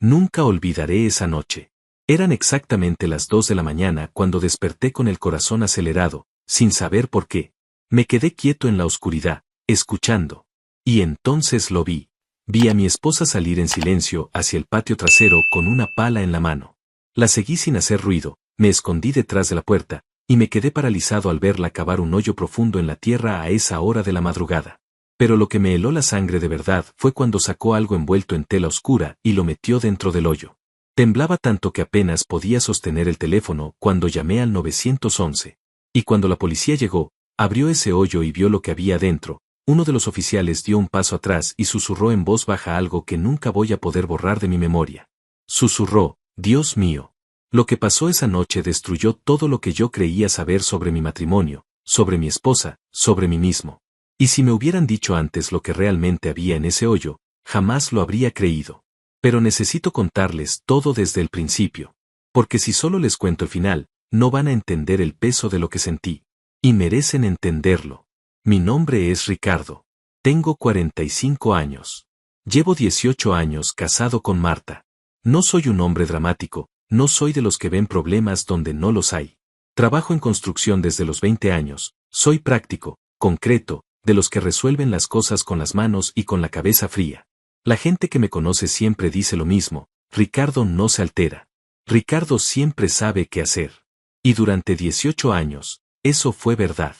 Nunca olvidaré esa noche. Eran exactamente las 2 de la mañana cuando desperté con el corazón acelerado, sin saber por qué. Me quedé quieto en la oscuridad, escuchando. Y entonces lo vi. Vi a mi esposa salir en silencio hacia el patio trasero con una pala en la mano. La seguí sin hacer ruido, me escondí detrás de la puerta, y me quedé paralizado al verla cavar un hoyo profundo en la tierra a esa hora de la madrugada. Pero lo que me heló la sangre de verdad fue cuando sacó algo envuelto en tela oscura y lo metió dentro del hoyo. Temblaba tanto que apenas podía sostener el teléfono cuando llamé al 911. Y cuando la policía llegó, abrió ese hoyo y vio lo que había dentro. Uno de los oficiales dio un paso atrás y susurró en voz baja algo que nunca voy a poder borrar de mi memoria. Susurró, Dios mío. Lo que pasó esa noche destruyó todo lo que yo creía saber sobre mi matrimonio, sobre mi esposa, sobre mí mismo. Y si me hubieran dicho antes lo que realmente había en ese hoyo, jamás lo habría creído. Pero necesito contarles todo desde el principio. Porque si solo les cuento el final, no van a entender el peso de lo que sentí. Y merecen entenderlo. Mi nombre es Ricardo. Tengo 45 años. Llevo 18 años casado con Marta. No soy un hombre dramático, no soy de los que ven problemas donde no los hay. Trabajo en construcción desde los 20 años, soy práctico, concreto, de los que resuelven las cosas con las manos y con la cabeza fría. La gente que me conoce siempre dice lo mismo, Ricardo no se altera. Ricardo siempre sabe qué hacer. Y durante 18 años, eso fue verdad.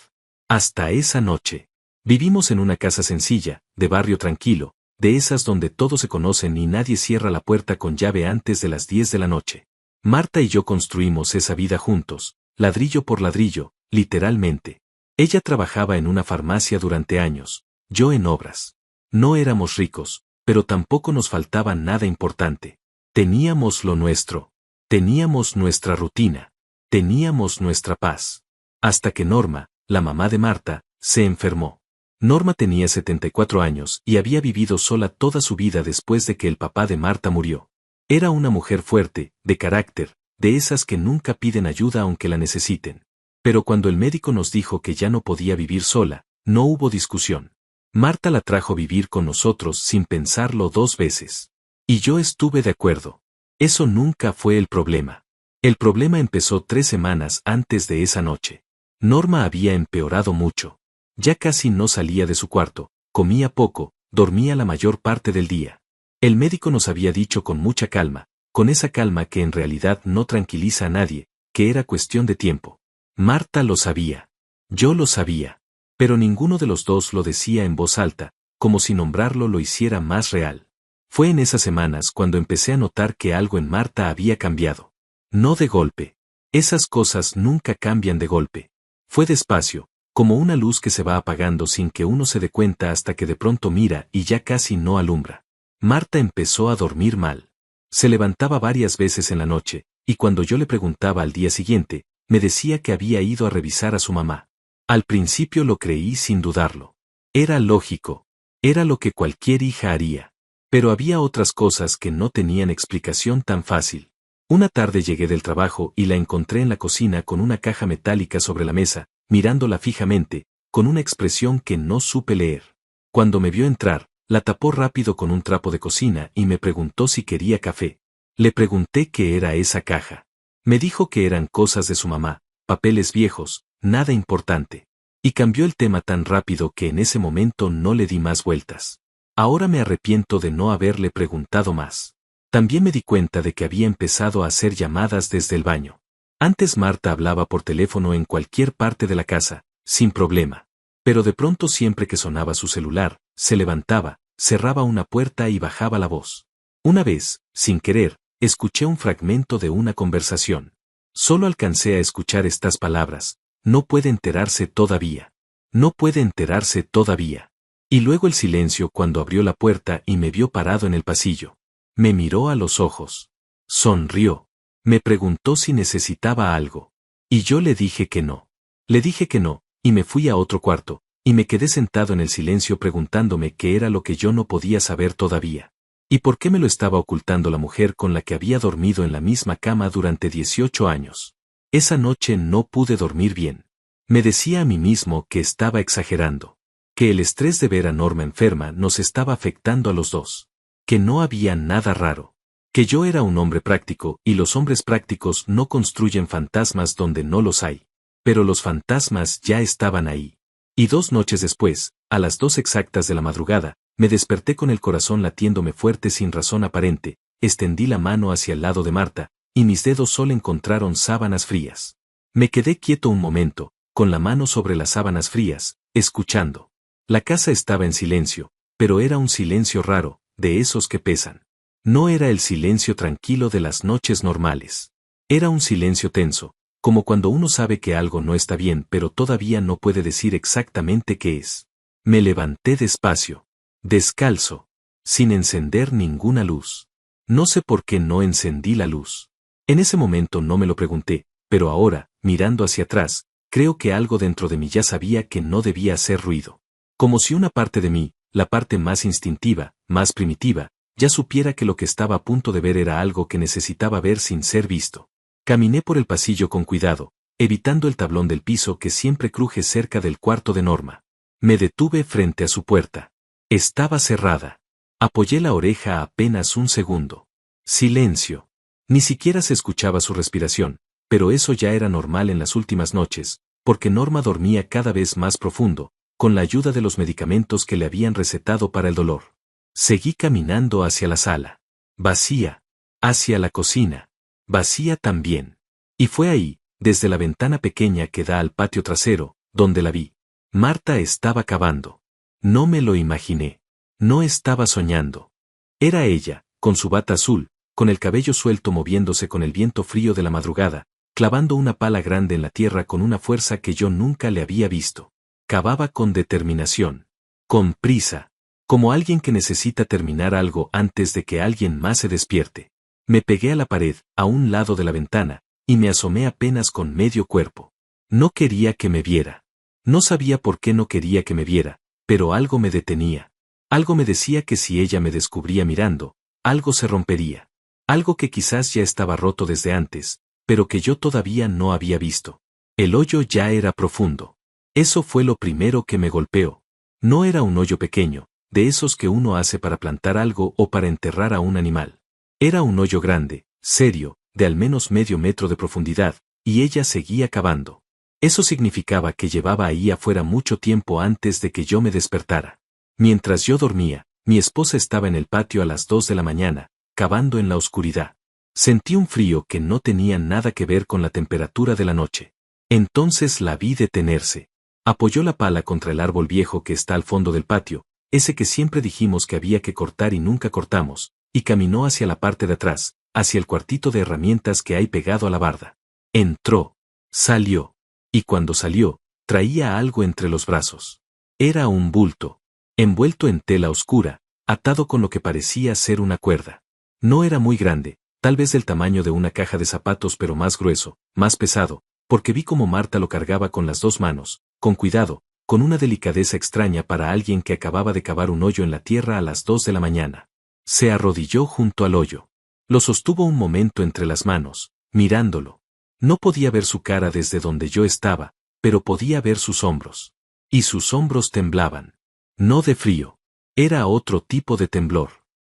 Hasta esa noche. Vivimos en una casa sencilla, de barrio tranquilo, de esas donde todos se conocen y nadie cierra la puerta con llave antes de las 10 de la noche. Marta y yo construimos esa vida juntos, ladrillo por ladrillo, literalmente. Ella trabajaba en una farmacia durante años, yo en obras. No éramos ricos, pero tampoco nos faltaba nada importante. Teníamos lo nuestro. Teníamos nuestra rutina. Teníamos nuestra paz. Hasta que Norma, la mamá de Marta, se enfermó. Norma tenía 74 años y había vivido sola toda su vida después de que el papá de Marta murió. Era una mujer fuerte, de carácter, de esas que nunca piden ayuda aunque la necesiten. Pero cuando el médico nos dijo que ya no podía vivir sola, no hubo discusión. Marta la trajo a vivir con nosotros sin pensarlo 2 veces. Y yo estuve de acuerdo. Eso nunca fue el problema. El problema empezó 3 semanas antes de esa noche. Norma había empeorado mucho. Ya casi no salía de su cuarto, comía poco, dormía la mayor parte del día. El médico nos había dicho con mucha calma, con esa calma que en realidad no tranquiliza a nadie, que era cuestión de tiempo. Marta lo sabía. Yo lo sabía. Pero ninguno de los dos lo decía en voz alta, como si nombrarlo lo hiciera más real. Fue en esas semanas cuando empecé a notar que algo en Marta había cambiado. No de golpe. Esas cosas nunca cambian de golpe. Fue despacio, como una luz que se va apagando sin que uno se dé cuenta hasta que de pronto mira y ya casi no alumbra. Marta empezó a dormir mal. Se levantaba varias veces en la noche, y cuando yo le preguntaba al día siguiente, me decía que había ido a revisar a su mamá. Al principio lo creí sin dudarlo. Era lógico. Era lo que cualquier hija haría. Pero había otras cosas que no tenían explicación tan fácil. Una tarde llegué del trabajo y la encontré en la cocina con una caja metálica sobre la mesa, mirándola fijamente, con una expresión que no supe leer. Cuando me vio entrar, la tapó rápido con un trapo de cocina y me preguntó si quería café. Le pregunté qué era esa caja. Me dijo que eran cosas de su mamá, papeles viejos, nada importante. Y cambió el tema tan rápido que en ese momento no le di más vueltas. Ahora me arrepiento de no haberle preguntado más. También me di cuenta de que había empezado a hacer llamadas desde el baño. Antes Marta hablaba por teléfono en cualquier parte de la casa, sin problema. Pero de pronto siempre que sonaba su celular, se levantaba, cerraba una puerta y bajaba la voz. Una vez, sin querer, escuché un fragmento de una conversación. Solo alcancé a escuchar estas palabras: no puede enterarse todavía. No puede enterarse todavía. Y luego el silencio cuando abrió la puerta y me vio parado en el pasillo. Me miró a los ojos. Sonrió. Me preguntó si necesitaba algo. Y yo le dije que no. Le dije que no, y me fui a otro cuarto, y me quedé sentado en el silencio preguntándome qué era lo que yo no podía saber todavía. ¿Y por qué me lo estaba ocultando la mujer con la que había dormido en la misma cama durante 18 años? Esa noche no pude dormir bien. Me decía a mí mismo que estaba exagerando. Que el estrés de ver a Norma enferma nos estaba afectando a los dos. Que no había nada raro. Que yo era un hombre práctico, y los hombres prácticos no construyen fantasmas donde no los hay. Pero los fantasmas ya estaban ahí. Y 2 noches después, a las 2 exactas de la madrugada, me desperté con el corazón latiéndome fuerte sin razón aparente, extendí la mano hacia el lado de Marta, y mis dedos solo encontraron sábanas frías. Me quedé quieto un momento, con la mano sobre las sábanas frías, escuchando. La casa estaba en silencio, pero era un silencio raro, de esos que pesan. No era el silencio tranquilo de las noches normales. Era un silencio tenso, como cuando uno sabe que algo no está bien pero todavía no puede decir exactamente qué es. Me levanté despacio, descalzo, sin encender ninguna luz. No sé por qué no encendí la luz. En ese momento no me lo pregunté, pero ahora, mirando hacia atrás, creo que algo dentro de mí ya sabía que no debía hacer ruido. Como si una parte de mí, la parte más instintiva, más primitiva, ya supiera que lo que estaba a punto de ver era algo que necesitaba ver sin ser visto. Caminé por el pasillo con cuidado, evitando el tablón del piso que siempre cruje cerca del cuarto de Norma. Me detuve frente a su puerta. Estaba cerrada. Apoyé la oreja apenas un segundo. Silencio. Ni siquiera se escuchaba su respiración, pero eso ya era normal en las últimas noches, porque Norma dormía cada vez más profundo, con la ayuda de los medicamentos que le habían recetado para el dolor. Seguí caminando hacia la sala. Vacía. Hacia la cocina. Vacía también. Y fue ahí, desde la ventana pequeña que da al patio trasero, donde la vi. Marta estaba cavando. No me lo imaginé. No estaba soñando. Era ella, con su bata azul, con el cabello suelto moviéndose con el viento frío de la madrugada, clavando una pala grande en la tierra con una fuerza que yo nunca le había visto. Cavaba con determinación. Con prisa. Como alguien que necesita terminar algo antes de que alguien más se despierte. Me pegué a la pared, a un lado de la ventana, y me asomé apenas con medio cuerpo. No quería que me viera. No sabía por qué no quería que me viera, pero algo me detenía. Algo me decía que si ella me descubría mirando, algo se rompería. Algo que quizás ya estaba roto desde antes, pero que yo todavía no había visto. El hoyo ya era profundo. Eso fue lo primero que me golpeó. No era un hoyo pequeño, de esos que uno hace para plantar algo o para enterrar a un animal. Era un hoyo grande, serio, de al menos medio metro de profundidad, y ella seguía cavando. Eso significaba que llevaba ahí afuera mucho tiempo antes de que yo me despertara. Mientras yo dormía, mi esposa estaba en el patio a las 2 de la mañana, cavando en la oscuridad. Sentí un frío que no tenía nada que ver con la temperatura de la noche. Entonces la vi detenerse. Apoyó la pala contra el árbol viejo que está al fondo del patio, ese que siempre dijimos que había que cortar y nunca cortamos, y caminó hacia la parte de atrás, hacia el cuartito de herramientas que hay pegado a la barda. Entró. Salió. Y cuando salió, traía algo entre los brazos. Era un bulto, envuelto en tela oscura, atado con lo que parecía ser una cuerda. No era muy grande, tal vez del tamaño de una caja de zapatos pero más grueso, más pesado, porque vi cómo Marta lo cargaba con las 2 manos, con cuidado, con una delicadeza extraña para alguien que acababa de cavar un hoyo en la tierra a las 2 de la mañana. Se arrodilló junto al hoyo. Lo sostuvo un momento entre las manos, mirándolo. No podía ver su cara desde donde yo estaba, pero podía ver sus hombros. Y sus hombros temblaban. No de frío. Era otro tipo de temblor.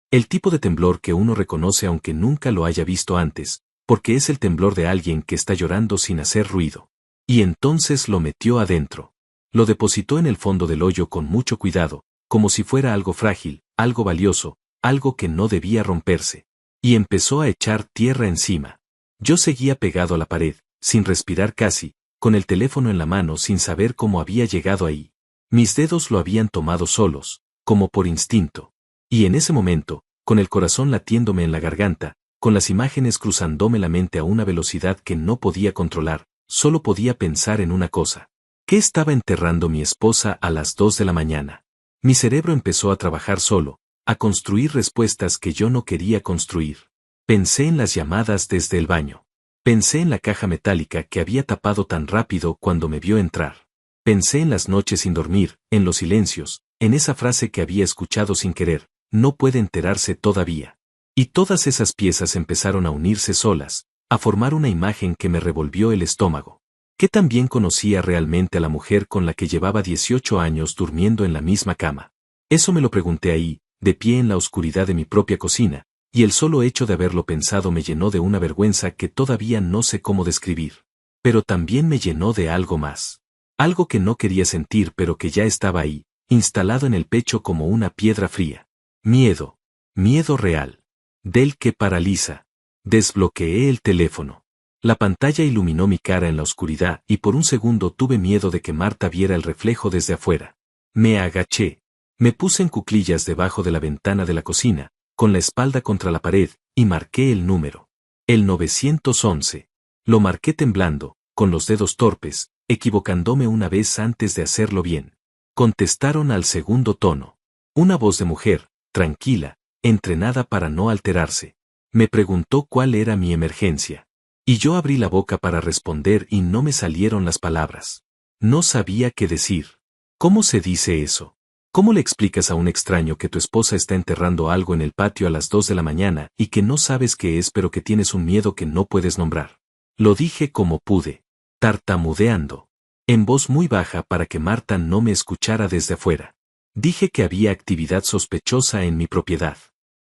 El tipo de temblor que uno reconoce aunque nunca lo haya visto antes, porque es el temblor de alguien que está llorando sin hacer ruido. Y entonces lo metió adentro. Lo depositó en el fondo del hoyo con mucho cuidado, como si fuera algo frágil, algo valioso, algo que no debía romperse. Y empezó a echar tierra encima. Yo seguía pegado a la pared, sin respirar casi, con el teléfono en la mano sin saber cómo había llegado ahí. Mis dedos lo habían tomado solos, como por instinto. Y en ese momento, con el corazón latiéndome en la garganta, con las imágenes cruzándome la mente a una velocidad que no podía controlar, solo podía pensar en una cosa. ¿Qué estaba enterrando mi esposa a las 2 de la mañana? Mi cerebro empezó a trabajar solo, a construir respuestas que yo no quería construir. Pensé en las llamadas desde el baño. Pensé en la caja metálica que había tapado tan rápido cuando me vio entrar. Pensé en las noches sin dormir, en los silencios, en esa frase que había escuchado sin querer, no puede enterarse todavía. Y todas esas piezas empezaron a unirse solas, a formar una imagen que me revolvió el estómago. ¿Qué tan bien conocía realmente a la mujer con la que llevaba 18 años durmiendo en la misma cama? Eso me lo pregunté ahí, de pie en la oscuridad de mi propia cocina, y el solo hecho de haberlo pensado me llenó de una vergüenza que todavía no sé cómo describir. Pero también me llenó de algo más. Algo que no quería sentir pero que ya estaba ahí, instalado en el pecho como una piedra fría. Miedo. Miedo real. Del que paraliza. Desbloqueé el teléfono. La pantalla iluminó mi cara en la oscuridad y por un segundo tuve miedo de que Marta viera el reflejo desde afuera. Me agaché. Me puse en cuclillas debajo de la ventana de la cocina, con la espalda contra la pared, y marqué el número. El 911. Lo marqué temblando, con los dedos torpes, equivocándome una vez antes de hacerlo bien. Contestaron al segundo tono. Una voz de mujer, tranquila, entrenada para no alterarse. Me preguntó cuál era mi emergencia. Y yo abrí la boca para responder y no me salieron las palabras. No sabía qué decir. ¿Cómo se dice eso? ¿Cómo le explicas a un extraño que tu esposa está enterrando algo en el patio a las 2 de la mañana y que no sabes qué es pero que tienes un miedo que no puedes nombrar? Lo dije como pude, tartamudeando, en voz muy baja para que Marta no me escuchara desde afuera. Dije que había actividad sospechosa en mi propiedad,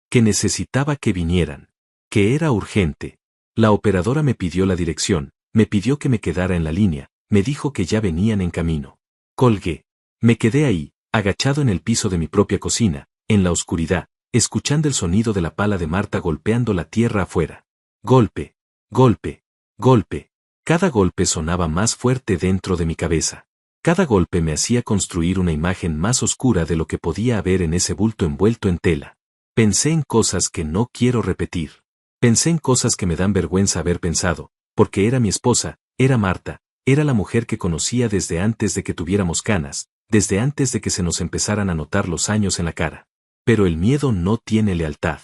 que necesitaba que vinieran, que era urgente. La operadora me pidió la dirección, me pidió que me quedara en la línea, me dijo que ya venían en camino. Colgué. Me quedé ahí, agachado en el piso de mi propia cocina, en la oscuridad, escuchando el sonido de la pala de Marta golpeando la tierra afuera. Golpe, golpe, golpe. Cada golpe sonaba más fuerte dentro de mi cabeza. Cada golpe me hacía construir una imagen más oscura de lo que podía haber en ese bulto envuelto en tela. Pensé en cosas que no quiero repetir. Pensé en cosas que me dan vergüenza haber pensado, porque era mi esposa, era Marta, era la mujer que conocía desde antes de que tuviéramos canas, desde antes de que se nos empezaran a notar los años en la cara. Pero el miedo no tiene lealtad.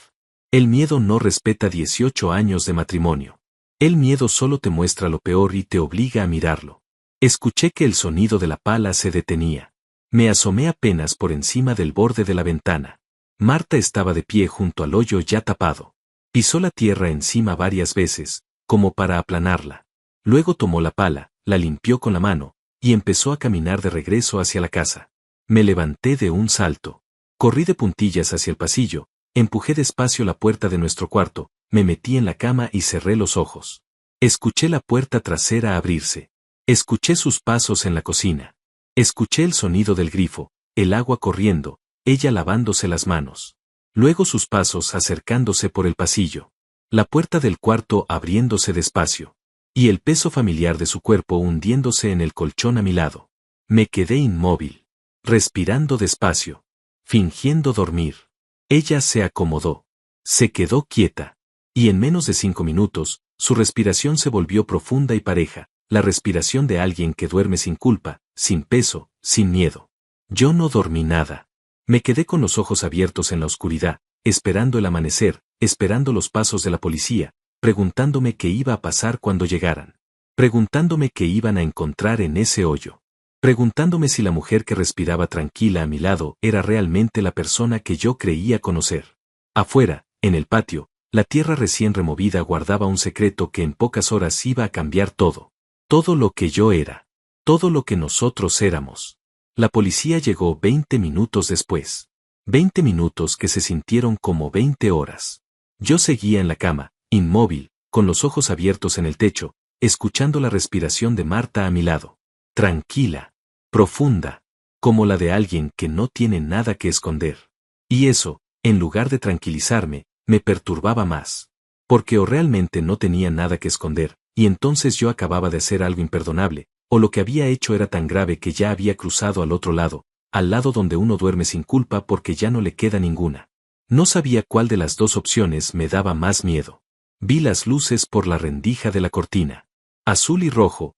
El miedo no respeta 18 años de matrimonio. El miedo solo te muestra lo peor y te obliga a mirarlo. Escuché que el sonido de la pala se detenía. Me asomé apenas por encima del borde de la ventana. Marta estaba de pie junto al hoyo ya tapado. Pisó la tierra encima varias veces, como para aplanarla. Luego tomó la pala, la limpió con la mano, y empezó a caminar de regreso hacia la casa. Me levanté de un salto. Corrí de puntillas hacia el pasillo, empujé despacio la puerta de nuestro cuarto, me metí en la cama y cerré los ojos. Escuché la puerta trasera abrirse. Escuché sus pasos en la cocina. Escuché el sonido del grifo, el agua corriendo, ella lavándose las manos. Luego sus pasos acercándose por el pasillo. La puerta del cuarto abriéndose despacio. Y el peso familiar de su cuerpo hundiéndose en el colchón a mi lado. Me quedé inmóvil, respirando despacio, fingiendo dormir. Ella se acomodó. Se quedó quieta. Y en menos de 5 minutos, su respiración se volvió profunda y pareja, la respiración de alguien que duerme sin culpa, sin peso, sin miedo. Yo no dormí nada. Me quedé con los ojos abiertos en la oscuridad, esperando el amanecer, esperando los pasos de la policía, preguntándome qué iba a pasar cuando llegaran. Preguntándome qué iban a encontrar en ese hoyo. Preguntándome si la mujer que respiraba tranquila a mi lado era realmente la persona que yo creía conocer. Afuera, en el patio, la tierra recién removida guardaba un secreto que en pocas horas iba a cambiar todo. Todo lo que yo era. Todo lo que nosotros éramos. La policía llegó 20 minutos después. 20 minutos que se sintieron como 20 horas. Yo seguía en la cama, inmóvil, con los ojos abiertos en el techo, escuchando la respiración de Marta a mi lado. Tranquila, profunda, como la de alguien que no tiene nada que esconder. Y eso, en lugar de tranquilizarme, me perturbaba más. Porque o realmente no tenía nada que esconder, y entonces yo acababa de hacer algo imperdonable, o lo que había hecho era tan grave que ya había cruzado al otro lado, al lado donde uno duerme sin culpa porque ya no le queda ninguna. No sabía cuál de las dos opciones me daba más miedo. Vi las luces por la rendija de la cortina. Azul y rojo,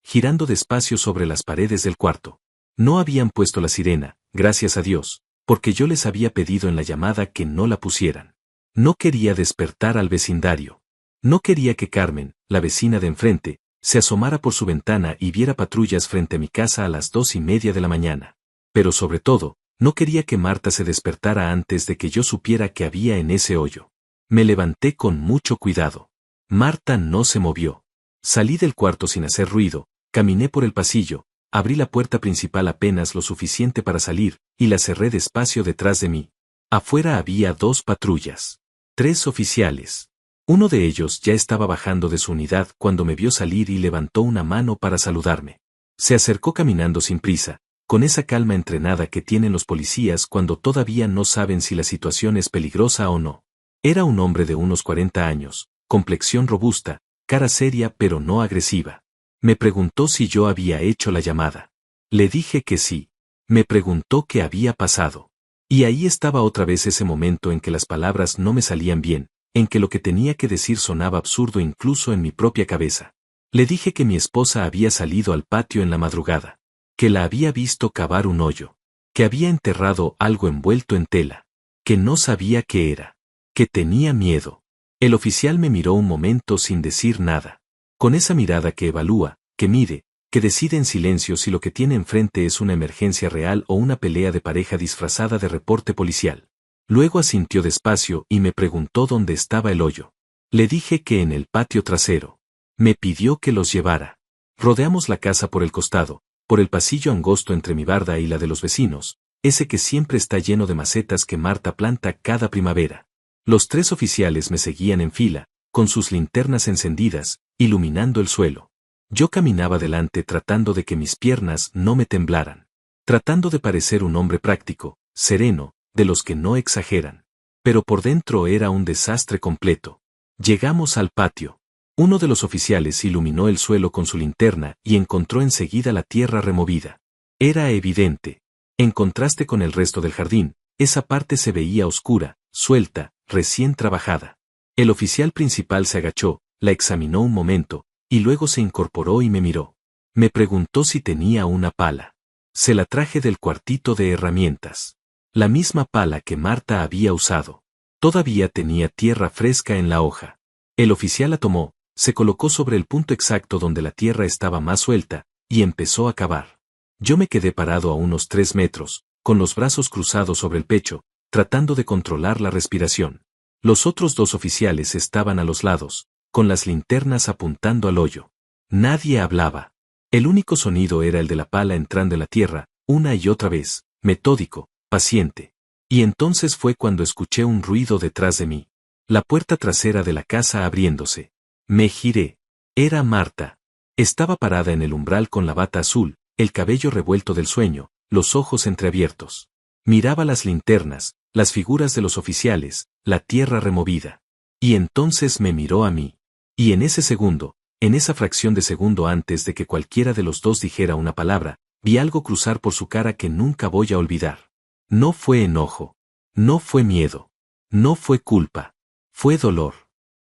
girando despacio sobre las paredes del cuarto. No habían puesto la sirena, gracias a Dios, porque yo les había pedido en la llamada que no la pusieran. No quería despertar al vecindario. No quería que Carmen, la vecina de enfrente, se asomara por su ventana y viera patrullas frente a mi casa a las 2:30 de la mañana. Pero sobre todo, no quería que Marta se despertara antes de que yo supiera que había en ese hoyo. Me levanté con mucho cuidado. Marta no se movió. Salí del cuarto sin hacer ruido, caminé por el pasillo, abrí la puerta principal apenas lo suficiente para salir, y la cerré despacio detrás de mí. Afuera había 2 patrullas. 3 oficiales. Uno de ellos ya estaba bajando de su unidad cuando me vio salir y levantó una mano para saludarme. Se acercó caminando sin prisa, con esa calma entrenada que tienen los policías cuando todavía no saben si la situación es peligrosa o no. Era un hombre de unos 40 años, complexión robusta, cara seria pero no agresiva. Me preguntó si yo había hecho la llamada. Le dije que sí. Me preguntó qué había pasado. Y ahí estaba otra vez ese momento en que las palabras no me salían bien, en que lo que tenía que decir sonaba absurdo incluso en mi propia cabeza. Le dije que mi esposa había salido al patio en la madrugada, que la había visto cavar un hoyo, que había enterrado algo envuelto en tela, que no sabía qué era, que tenía miedo. El oficial me miró un momento sin decir nada, con esa mirada que evalúa, que mide, que decide en silencio si lo que tiene enfrente es una emergencia real o una pelea de pareja disfrazada de reporte policial. Luego asintió despacio y me preguntó dónde estaba el hoyo. Le dije que en el patio trasero. Me pidió que los llevara. Rodeamos la casa por el costado, por el pasillo angosto entre mi barda y la de los vecinos, ese que siempre está lleno de macetas que Marta planta cada primavera. Los 3 oficiales me seguían en fila, con sus linternas encendidas, iluminando el suelo. Yo caminaba delante tratando de que mis piernas no me temblaran, tratando de parecer un hombre práctico, sereno, de los que no exageran. Pero por dentro era un desastre completo. Llegamos al patio. Uno de los oficiales iluminó el suelo con su linterna y encontró enseguida la tierra removida. Era evidente. En contraste con el resto del jardín, esa parte se veía oscura, suelta, recién trabajada. El oficial principal se agachó, la examinó un momento, y luego se incorporó y me miró. Me preguntó si tenía una pala. Se la traje del cuartito de herramientas. La misma pala que Marta había usado. Todavía tenía tierra fresca en la hoja. El oficial la tomó, se colocó sobre el punto exacto donde la tierra estaba más suelta, y empezó a cavar. Yo me quedé parado a unos 3 metros, con los brazos cruzados sobre el pecho, tratando de controlar la respiración. Los otros 2 oficiales estaban a los lados, con las linternas apuntando al hoyo. Nadie hablaba. El único sonido era el de la pala entrando en la tierra, una y otra vez, metódico, paciente. Y entonces fue cuando escuché un ruido detrás de mí. La puerta trasera de la casa abriéndose. Me giré. Era Marta. Estaba parada en el umbral con la bata azul, el cabello revuelto del sueño, los ojos entreabiertos. Miraba las linternas, las figuras de los oficiales, la tierra removida. Y entonces me miró a mí. Y en ese segundo, en esa fracción de segundo antes de que cualquiera de los 2 dijera una palabra, vi algo cruzar por su cara que nunca voy a olvidar. No fue enojo. No fue miedo. No fue culpa. Fue dolor.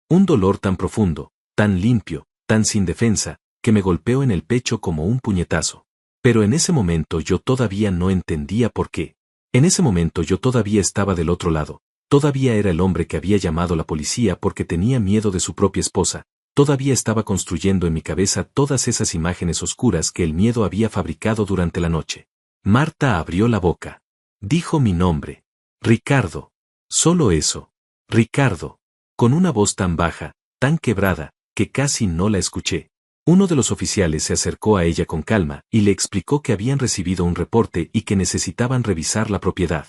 Un dolor tan profundo, tan limpio, tan sin defensa, que me golpeó en el pecho como un puñetazo. Pero en ese momento yo todavía no entendía por qué. En ese momento yo todavía estaba del otro lado. Todavía era el hombre que había llamado a la policía porque tenía miedo de su propia esposa. Todavía estaba construyendo en mi cabeza todas esas imágenes oscuras que el miedo había fabricado durante la noche. Marta abrió la boca. Dijo mi nombre. Ricardo. Solo eso. Ricardo. Con una voz tan baja, tan quebrada, que casi no la escuché. Uno de los oficiales se acercó a ella con calma y le explicó que habían recibido un reporte y que necesitaban revisar la propiedad.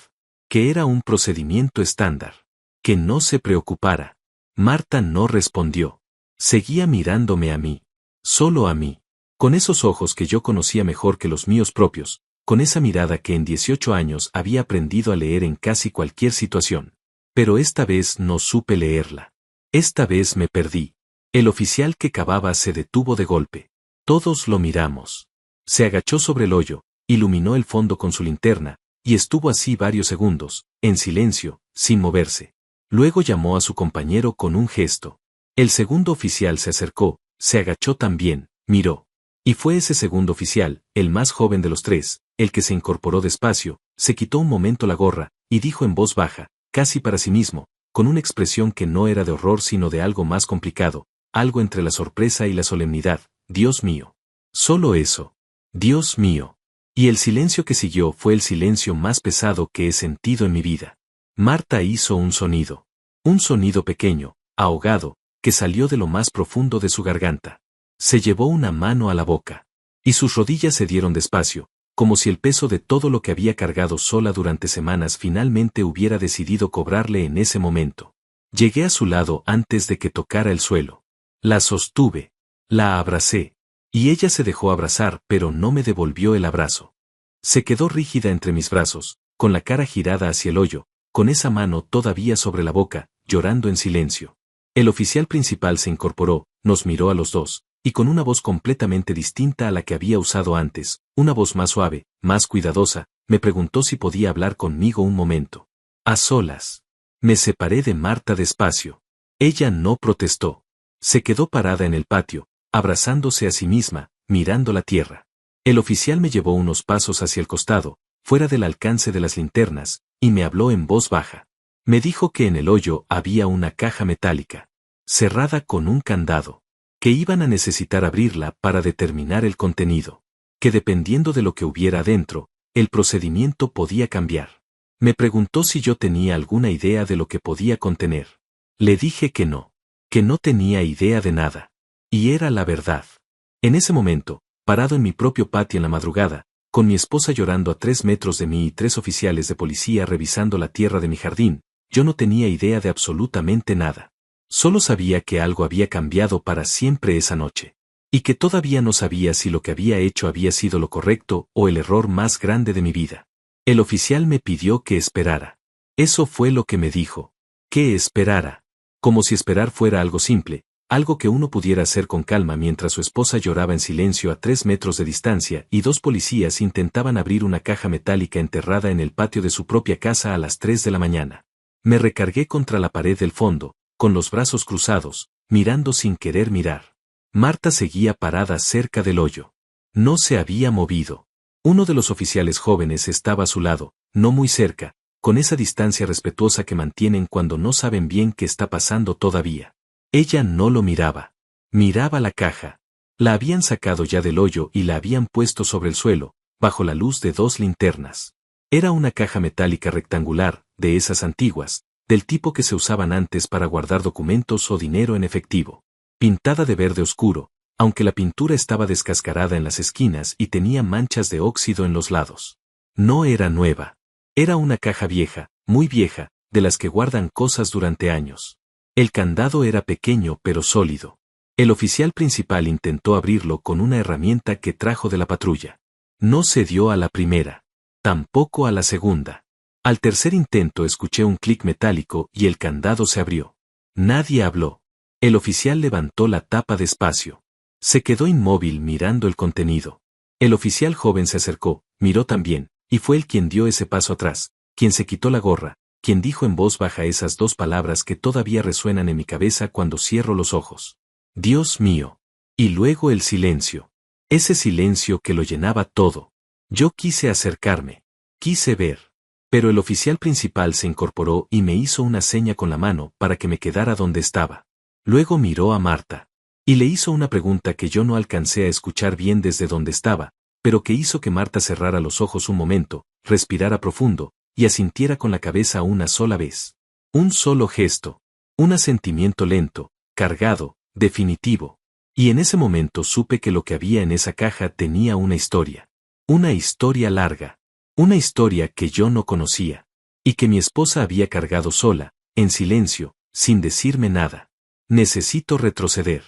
Que era un procedimiento estándar. Que no se preocupara. Marta no respondió. Seguía mirándome a mí. Solo a mí. Con esos ojos que yo conocía mejor que los míos propios, con esa mirada que en 18 años había aprendido a leer en casi cualquier situación. Pero esta vez no supe leerla. Esta vez me perdí. El oficial que cavaba se detuvo de golpe. Todos lo miramos. Se agachó sobre el hoyo, iluminó el fondo con su linterna, y estuvo así varios segundos, en silencio, sin moverse. Luego llamó a su compañero con un gesto. El segundo oficial se acercó, se agachó también, miró. Y fue ese segundo oficial, el más joven de los 3, el que se incorporó despacio, se quitó un momento la gorra, y dijo en voz baja, casi para sí mismo, con una expresión que no era de horror sino de algo más complicado, algo entre la sorpresa y la solemnidad: Dios mío. Solo eso. Dios mío. Y el silencio que siguió fue el silencio más pesado que he sentido en mi vida. Marta hizo un sonido. Un sonido pequeño, ahogado, que salió de lo más profundo de su garganta. Se llevó una mano a la boca. Y sus rodillas se dieron despacio, como si el peso de todo lo que había cargado sola durante semanas finalmente hubiera decidido cobrarle en ese momento. Llegué a su lado antes de que tocara el suelo. La sostuve. La abracé. Y ella se dejó abrazar, pero no me devolvió el abrazo. Se quedó rígida entre mis brazos, con la cara girada hacia el hoyo, con esa mano todavía sobre la boca, llorando en silencio. El oficial principal se incorporó, nos miró a los dos, y con una voz completamente distinta a la que había usado antes, una voz más suave, más cuidadosa, me preguntó si podía hablar conmigo un momento. A solas. Me separé de Marta despacio. Ella no protestó. Se quedó parada en el patio, abrazándose a sí misma, mirando la tierra. El oficial me llevó unos pasos hacia el costado, fuera del alcance de las linternas, y me habló en voz baja. Me dijo que en el hoyo había una caja metálica, cerrada con un candado, que iban a necesitar abrirla para determinar el contenido, que dependiendo de lo que hubiera adentro, el procedimiento podía cambiar. Me preguntó si yo tenía alguna idea de lo que podía contener. Le dije que no tenía idea de nada. Y era la verdad. En ese momento, parado en mi propio patio en la madrugada, con mi esposa llorando a 3 metros de mí y 3 oficiales de policía revisando la tierra de mi jardín, yo no tenía idea de absolutamente nada. Solo sabía que algo había cambiado para siempre esa noche. Y que todavía no sabía si lo que había hecho había sido lo correcto o el error más grande de mi vida. El oficial me pidió que esperara. Eso fue lo que me dijo. Que esperara. Como si esperar fuera algo simple, algo que uno pudiera hacer con calma mientras su esposa lloraba en silencio a 3 metros de distancia y 2 policías intentaban abrir una caja metálica enterrada en el patio de su propia casa a las 3 de la mañana. Me recargué contra la pared del fondo, con los brazos cruzados, mirando sin querer mirar. Marta seguía parada cerca del hoyo. No se había movido. Uno de los oficiales jóvenes estaba a su lado, no muy cerca, con esa distancia respetuosa que mantienen cuando no saben bien qué está pasando todavía. Ella no lo miraba. Miraba la caja. La habían sacado ya del hoyo y la habían puesto sobre el suelo, bajo la luz de 2 linternas. Era una caja metálica rectangular, de esas antiguas, del tipo que se usaban antes para guardar documentos o dinero en efectivo. Pintada de verde oscuro, aunque la pintura estaba descascarada en las esquinas y tenía manchas de óxido en los lados. No era nueva. Era una caja vieja, muy vieja, de las que guardan cosas durante años. El candado era pequeño pero sólido. El oficial principal intentó abrirlo con una herramienta que trajo de la patrulla. No se dio a la primera. Tampoco a la segunda. Al tercer intento escuché un clic metálico y el candado se abrió. Nadie habló. El oficial levantó la tapa despacio. Se quedó inmóvil mirando el contenido. El oficial joven se acercó, miró también, y fue él quien dio ese paso atrás, quien se quitó la gorra, quien dijo en voz baja esas 2 palabras que todavía resuenan en mi cabeza cuando cierro los ojos. Dios mío. Y luego el silencio. Ese silencio que lo llenaba todo. Yo quise acercarme. Quise ver. Pero el oficial principal se incorporó y me hizo una seña con la mano para que me quedara donde estaba. Luego miró a Marta. Y le hizo una pregunta que yo no alcancé a escuchar bien desde donde estaba, pero que hizo que Marta cerrara los ojos un momento, respirara profundo, y asintiera con la cabeza una sola vez. Un solo gesto. Un asentimiento lento, cargado, definitivo. Y en ese momento supe que lo que había en esa caja tenía una historia. Una historia larga. Una historia que yo no conocía. Y que mi esposa había cargado sola, en silencio, sin decirme nada. Necesito retroceder.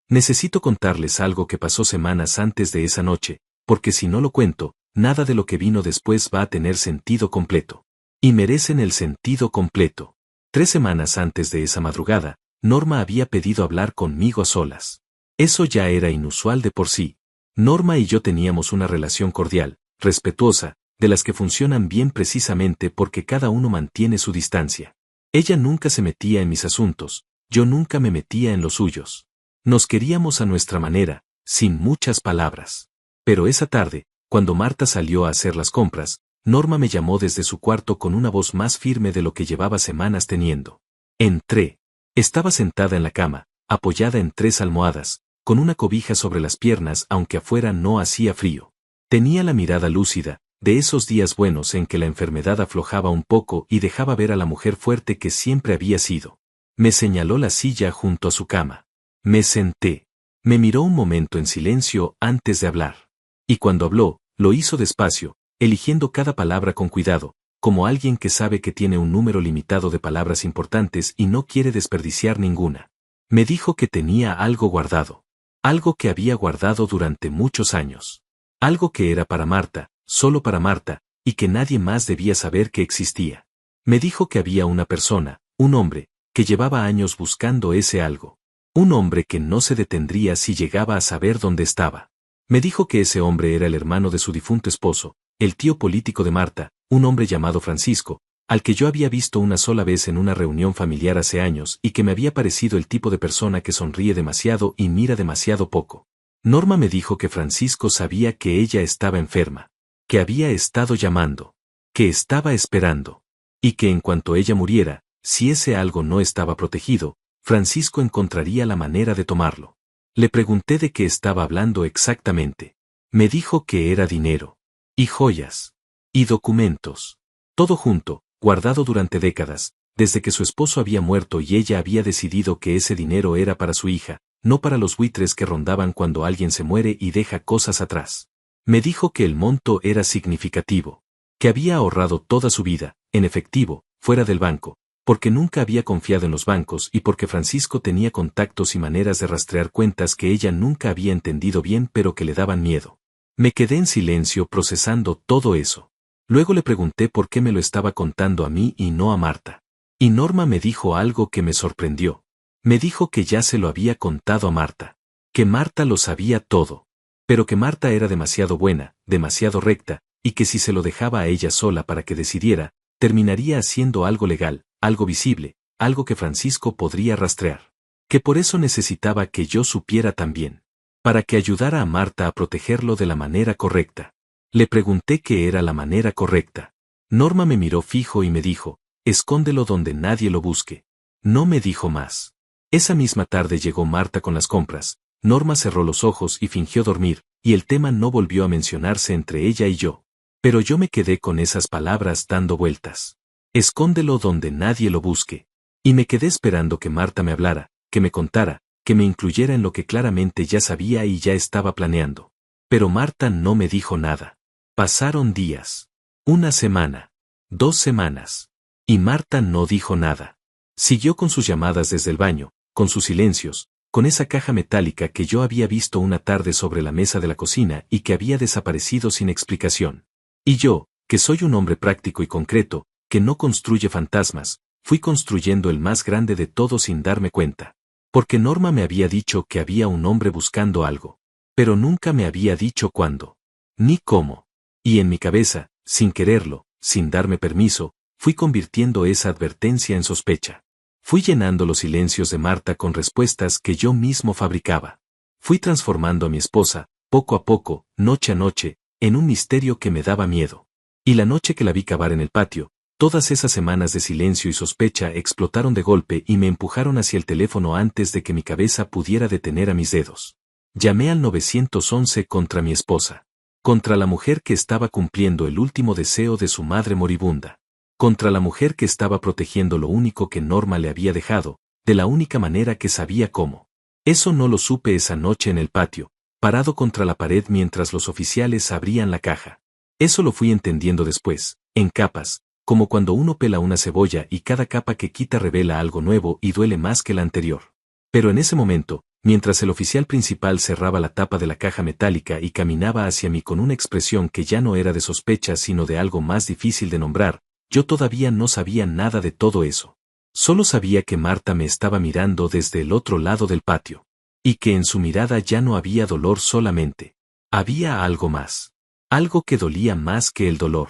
Necesito contarles algo que pasó semanas antes de esa noche, porque si no lo cuento, nada de lo que vino después va a tener sentido completo. Y merecen el sentido completo. 3 semanas antes de esa madrugada, Norma había pedido hablar conmigo a solas. Eso ya era inusual de por sí. Norma y yo teníamos una relación cordial, respetuosa, de las que funcionan bien precisamente porque cada uno mantiene su distancia. Ella nunca se metía en mis asuntos, yo nunca me metía en los suyos. Nos queríamos a nuestra manera, sin muchas palabras. Pero esa tarde, cuando Marta salió a hacer las compras, Norma me llamó desde su cuarto con una voz más firme de lo que llevaba semanas teniendo. Entré. Estaba sentada en la cama, apoyada en 3 almohadas, con una cobija sobre las piernas aunque afuera no hacía frío. Tenía la mirada lúcida, de esos días buenos en que la enfermedad aflojaba un poco y dejaba ver a la mujer fuerte que siempre había sido. Me señaló la silla junto a su cama. Me senté. Me miró un momento en silencio antes de hablar. Y cuando habló, lo hizo despacio, eligiendo cada palabra con cuidado, como alguien que sabe que tiene un número limitado de palabras importantes y no quiere desperdiciar ninguna. Me dijo que tenía algo guardado. Algo que había guardado durante muchos años. Algo que era para Marta, solo para Marta, y que nadie más debía saber que existía. Me dijo que había una persona, un hombre, que llevaba años buscando ese algo. Un hombre que no se detendría si llegaba a saber dónde estaba. Me dijo que ese hombre era el hermano de su difunto esposo, el tío político de Marta, un hombre llamado Francisco, al que yo había visto una sola vez en una reunión familiar hace años y que me había parecido el tipo de persona que sonríe demasiado y mira demasiado poco. Norma me dijo que Francisco sabía que ella estaba enferma, que había estado llamando, que estaba esperando, y que en cuanto ella muriera, si ese algo no estaba protegido, Francisco encontraría la manera de tomarlo. Le pregunté de qué estaba hablando exactamente. Me dijo que era dinero, y joyas, y documentos. Todo junto, guardado durante décadas, desde que su esposo había muerto y ella había decidido que ese dinero era para su hija, no para los buitres que rondaban cuando alguien se muere y deja cosas atrás. Me dijo que el monto era significativo, que había ahorrado toda su vida, en efectivo, fuera del banco, porque nunca había confiado en los bancos y porque Francisco tenía contactos y maneras de rastrear cuentas que ella nunca había entendido bien pero que le daban miedo. Me quedé en silencio procesando todo eso. Luego le pregunté por qué me lo estaba contando a mí y no a Marta. Y Norma me dijo algo que me sorprendió. Me dijo que ya se lo había contado a Marta. Que Marta lo sabía todo. Pero que Marta era demasiado buena, demasiado recta, y que si se lo dejaba a ella sola para que decidiera, terminaría haciendo algo legal, algo visible, algo que Francisco podría rastrear. Que por eso necesitaba que yo supiera también. Para que ayudara a Marta a protegerlo de la manera correcta. Le pregunté qué era la manera correcta. Norma me miró fijo y me dijo, escóndelo donde nadie lo busque. No me dijo más. Esa misma tarde llegó Marta con las compras. Norma cerró los ojos y fingió dormir, y el tema no volvió a mencionarse entre ella y yo. Pero yo me quedé con esas palabras dando vueltas. Escóndelo donde nadie lo busque. Y me quedé esperando que Marta me hablara, que me contara, que me incluyera en lo que claramente ya sabía y ya estaba planeando. Pero Marta no me dijo nada. Pasaron días. 1 semana. 2 semanas. Y Marta no dijo nada. Siguió con sus llamadas desde el baño, con sus silencios, con esa caja metálica que yo había visto una tarde sobre la mesa de la cocina y que había desaparecido sin explicación. Y yo, que soy un hombre práctico y concreto, que no construye fantasmas, fui construyendo el más grande de todos sin darme cuenta. Porque Norma me había dicho que había un hombre buscando algo. Pero nunca me había dicho cuándo. Ni cómo. Y en mi cabeza, sin quererlo, sin darme permiso, fui convirtiendo esa advertencia en sospecha. Fui llenando los silencios de Marta con respuestas que yo mismo fabricaba. Fui transformando a mi esposa, poco a poco, noche a noche, en un misterio que me daba miedo. Y la noche que la vi cavar en el patio, todas esas semanas de silencio y sospecha explotaron de golpe y me empujaron hacia el teléfono antes de que mi cabeza pudiera detener a mis dedos. Llamé al 911 contra mi esposa. Contra la mujer que estaba cumpliendo el último deseo de su madre moribunda. Contra la mujer que estaba protegiendo lo único que Norma le había dejado, de la única manera que sabía cómo. Eso no lo supe esa noche en el patio, parado contra la pared mientras los oficiales abrían la caja. Eso lo fui entendiendo después, en capas, como cuando uno pela una cebolla y cada capa que quita revela algo nuevo y duele más que la anterior. Pero en ese momento, mientras el oficial principal cerraba la tapa de la caja metálica y caminaba hacia mí con una expresión que ya no era de sospecha sino de algo más difícil de nombrar, yo todavía no sabía nada de todo eso. Solo sabía que Marta me estaba mirando desde el otro lado del patio. Y que en su mirada ya no había dolor solamente. Había algo más. Algo que dolía más que el dolor.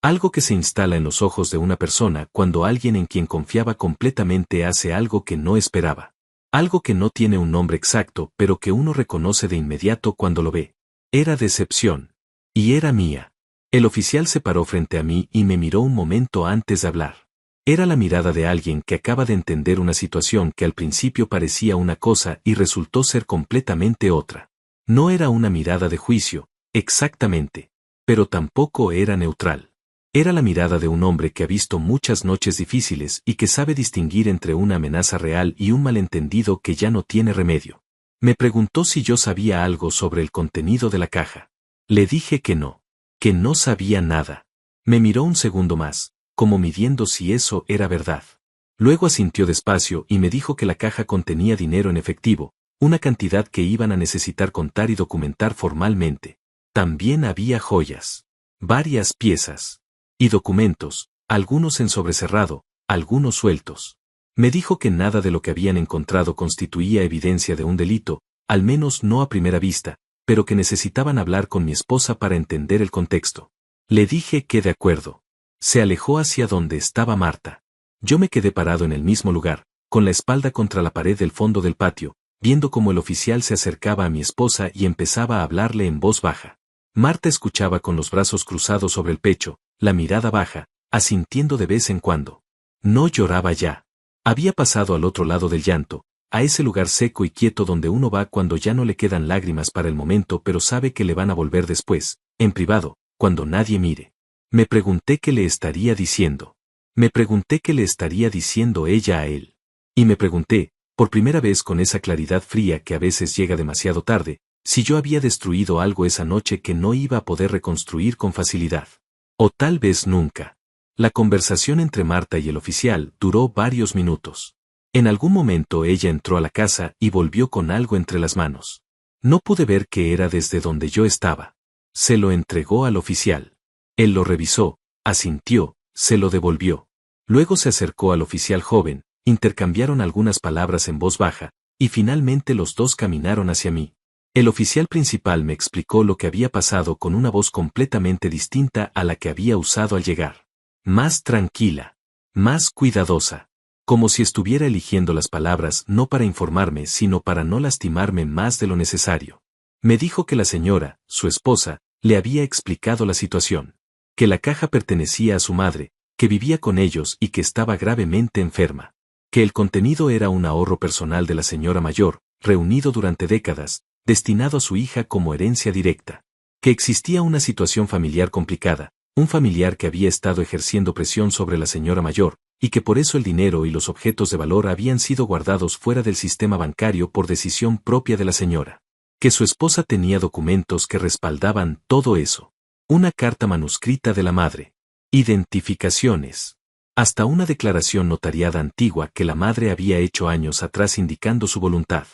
Algo que se instala en los ojos de una persona cuando alguien en quien confiaba completamente hace algo que no esperaba. Algo que no tiene un nombre exacto pero que uno reconoce de inmediato cuando lo ve. Era decepción. Y era mía. El oficial se paró frente a mí y me miró un momento antes de hablar. Era la mirada de alguien que acaba de entender una situación que al principio parecía una cosa y resultó ser completamente otra. No era una mirada de juicio, exactamente. Pero tampoco era neutral. Era la mirada de un hombre que ha visto muchas noches difíciles y que sabe distinguir entre una amenaza real y un malentendido que ya no tiene remedio. Me preguntó si yo sabía algo sobre el contenido de la caja. Le dije que no sabía nada. Me miró un segundo más, como midiendo si eso era verdad. Luego asintió despacio y me dijo que la caja contenía dinero en efectivo, una cantidad que iban a necesitar contar y documentar formalmente. También había joyas, varias piezas y documentos, algunos en sobrecerrado, algunos sueltos. Me dijo que nada de lo que habían encontrado constituía evidencia de un delito, al menos no a primera vista, pero que necesitaban hablar con mi esposa para entender el contexto. Le dije que de acuerdo. Se alejó hacia donde estaba Marta. Yo me quedé parado en el mismo lugar, con la espalda contra la pared del fondo del patio, viendo cómo el oficial se acercaba a mi esposa y empezaba a hablarle en voz baja. Marta escuchaba con los brazos cruzados sobre el pecho, la mirada baja, asintiendo de vez en cuando. No lloraba ya. Había pasado al otro lado del llanto, a ese lugar seco y quieto donde uno va cuando ya no le quedan lágrimas para el momento pero sabe que le van a volver después, en privado, cuando nadie mire. Me pregunté qué le estaría diciendo. Me pregunté qué le estaría diciendo ella a él. Y me pregunté, por primera vez con esa claridad fría que a veces llega demasiado tarde, si yo había destruido algo esa noche que no iba a poder reconstruir con facilidad. O tal vez nunca. La conversación entre Marta y el oficial duró varios minutos. En algún momento ella entró a la casa y volvió con algo entre las manos. No pude ver qué era desde donde yo estaba. Se lo entregó al oficial. Él lo revisó, asintió, se lo devolvió. Luego se acercó al oficial joven, intercambiaron algunas palabras en voz baja, y finalmente los dos caminaron hacia mí. El oficial principal me explicó lo que había pasado con una voz completamente distinta a la que había usado al llegar. Más tranquila, más cuidadosa, como si estuviera eligiendo las palabras no para informarme sino para no lastimarme más de lo necesario. Me dijo que la señora, su esposa, le había explicado la situación, que la caja pertenecía a su madre, que vivía con ellos y que estaba gravemente enferma, que el contenido era un ahorro personal de la señora mayor, reunido durante décadas, destinado a su hija como herencia directa, que existía una situación familiar complicada, un familiar que había estado ejerciendo presión sobre la señora mayor, y que por eso el dinero y los objetos de valor habían sido guardados fuera del sistema bancario por decisión propia de la señora, que su esposa tenía documentos que respaldaban todo eso, una carta manuscrita de la madre, identificaciones, hasta una declaración notariada antigua que la madre había hecho años atrás indicando su voluntad.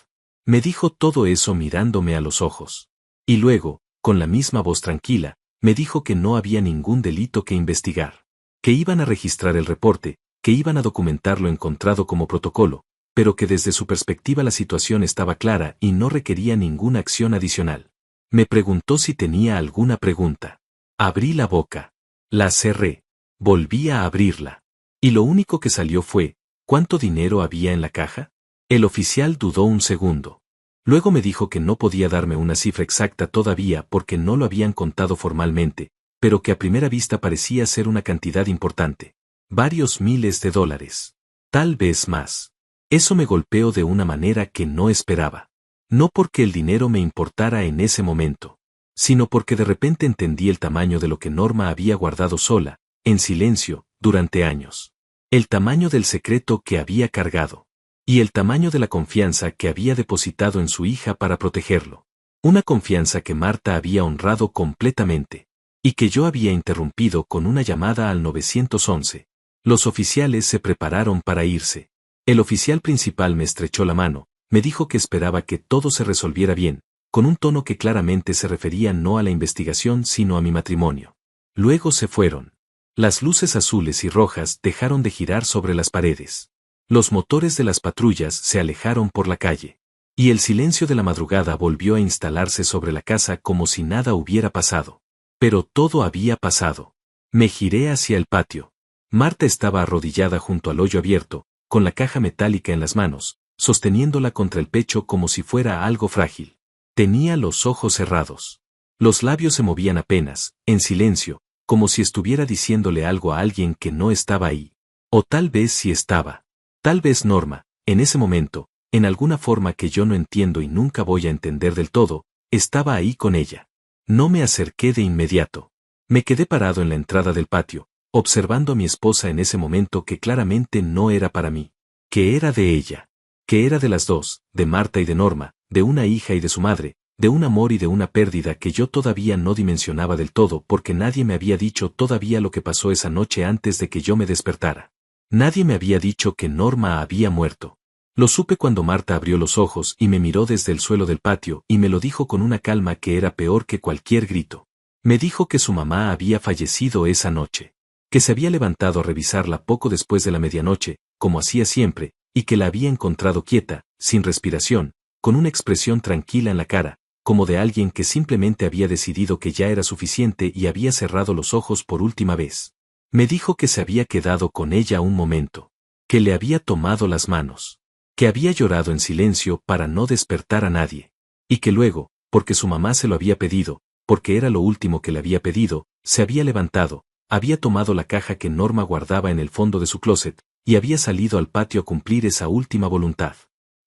Me dijo todo eso mirándome a los ojos. Y luego, con la misma voz tranquila, me dijo que no había ningún delito que investigar, que iban a registrar el reporte, que iban a documentar lo encontrado como protocolo, pero que desde su perspectiva la situación estaba clara y no requería ninguna acción adicional. Me preguntó si tenía alguna pregunta. Abrí la boca. La cerré. Volví a abrirla. Y lo único que salió fue, ¿cuánto dinero había en la caja? El oficial dudó un segundo. Luego me dijo que no podía darme una cifra exacta todavía porque no lo habían contado formalmente, pero que a primera vista parecía ser una cantidad importante. Varios miles de dólares. Tal vez más. Eso me golpeó de una manera que no esperaba. No porque el dinero me importara en ese momento, sino porque de repente entendí el tamaño de lo que Norma había guardado sola, en silencio, durante años. El tamaño del secreto que había cargado. Y el tamaño de la confianza que había depositado en su hija para protegerlo. Una confianza que Marta había honrado completamente. Y que yo había interrumpido con una llamada al 911. Los oficiales se prepararon para irse. El oficial principal me estrechó la mano, me dijo que esperaba que todo se resolviera bien, con un tono que claramente se refería no a la investigación sino a mi matrimonio. Luego se fueron. Las luces azules y rojas dejaron de girar sobre las paredes. Los motores de las patrullas se alejaron por la calle. Y el silencio de la madrugada volvió a instalarse sobre la casa como si nada hubiera pasado. Pero todo había pasado. Me giré hacia el patio. Marta estaba arrodillada junto al hoyo abierto, con la caja metálica en las manos, sosteniéndola contra el pecho como si fuera algo frágil. Tenía los ojos cerrados. Los labios se movían apenas, en silencio, como si estuviera diciéndole algo a alguien que no estaba ahí. O tal vez sí estaba. Tal vez Norma, en ese momento, en alguna forma que yo no entiendo y nunca voy a entender del todo, estaba ahí con ella. No me acerqué de inmediato. Me quedé parado en la entrada del patio, observando a mi esposa en ese momento que claramente no era para mí, que era de ella, que era de las dos, de Marta y de Norma, de una hija y de su madre, de un amor y de una pérdida que yo todavía no dimensionaba del todo porque nadie me había dicho todavía lo que pasó esa noche antes de que yo me despertara. Nadie me había dicho que Norma había muerto. Lo supe cuando Marta abrió los ojos y me miró desde el suelo del patio y me lo dijo con una calma que era peor que cualquier grito. Me dijo que su mamá había fallecido esa noche, que se había levantado a revisarla poco después de la medianoche, como hacía siempre, y que la había encontrado quieta, sin respiración, con una expresión tranquila en la cara, como de alguien que simplemente había decidido que ya era suficiente y había cerrado los ojos por última vez. Me dijo que se había quedado con ella un momento, que le había tomado las manos, que había llorado en silencio para no despertar a nadie, y que luego, porque su mamá se lo había pedido, porque era lo último que le había pedido, se había levantado, había tomado la caja que Norma guardaba en el fondo de su closet, y había salido al patio a cumplir esa última voluntad.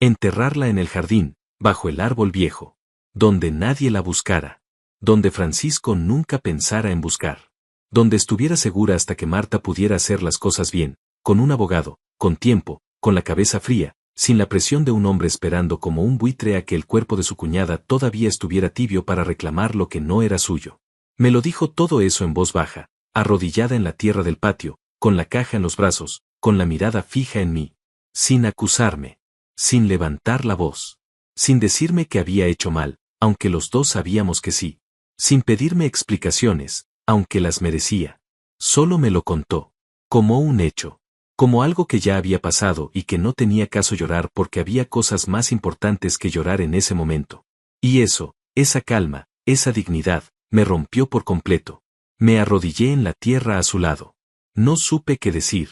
Enterrarla en el jardín, bajo el árbol viejo, donde nadie la buscara, donde Francisco nunca pensara en buscar, donde estuviera segura hasta que Marta pudiera hacer las cosas bien, con un abogado, con tiempo, con la cabeza fría, sin la presión de un hombre esperando como un buitre a que el cuerpo de su cuñada todavía estuviera tibio para reclamar lo que no era suyo. Me lo dijo todo eso en voz baja, arrodillada en la tierra del patio, con la caja en los brazos, con la mirada fija en mí, sin acusarme, sin levantar la voz, sin decirme que había hecho mal, aunque los dos sabíamos que sí, sin pedirme explicaciones, aunque las merecía. Solo me lo contó, como un hecho, como algo que ya había pasado y que no tenía caso llorar porque había cosas más importantes que llorar en ese momento. Y eso, esa calma, esa dignidad, me rompió por completo. Me arrodillé en la tierra a su lado. No supe qué decir.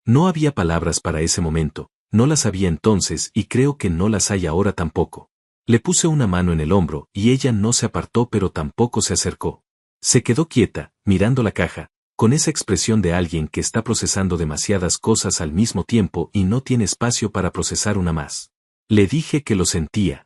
No había palabras para ese momento, no las había entonces y creo que no las hay ahora tampoco. Le puse una mano en el hombro y ella no se apartó pero tampoco se acercó. Se quedó quieta, mirando la caja, con esa expresión de alguien que está procesando demasiadas cosas al mismo tiempo y no tiene espacio para procesar una más. Le dije que lo sentía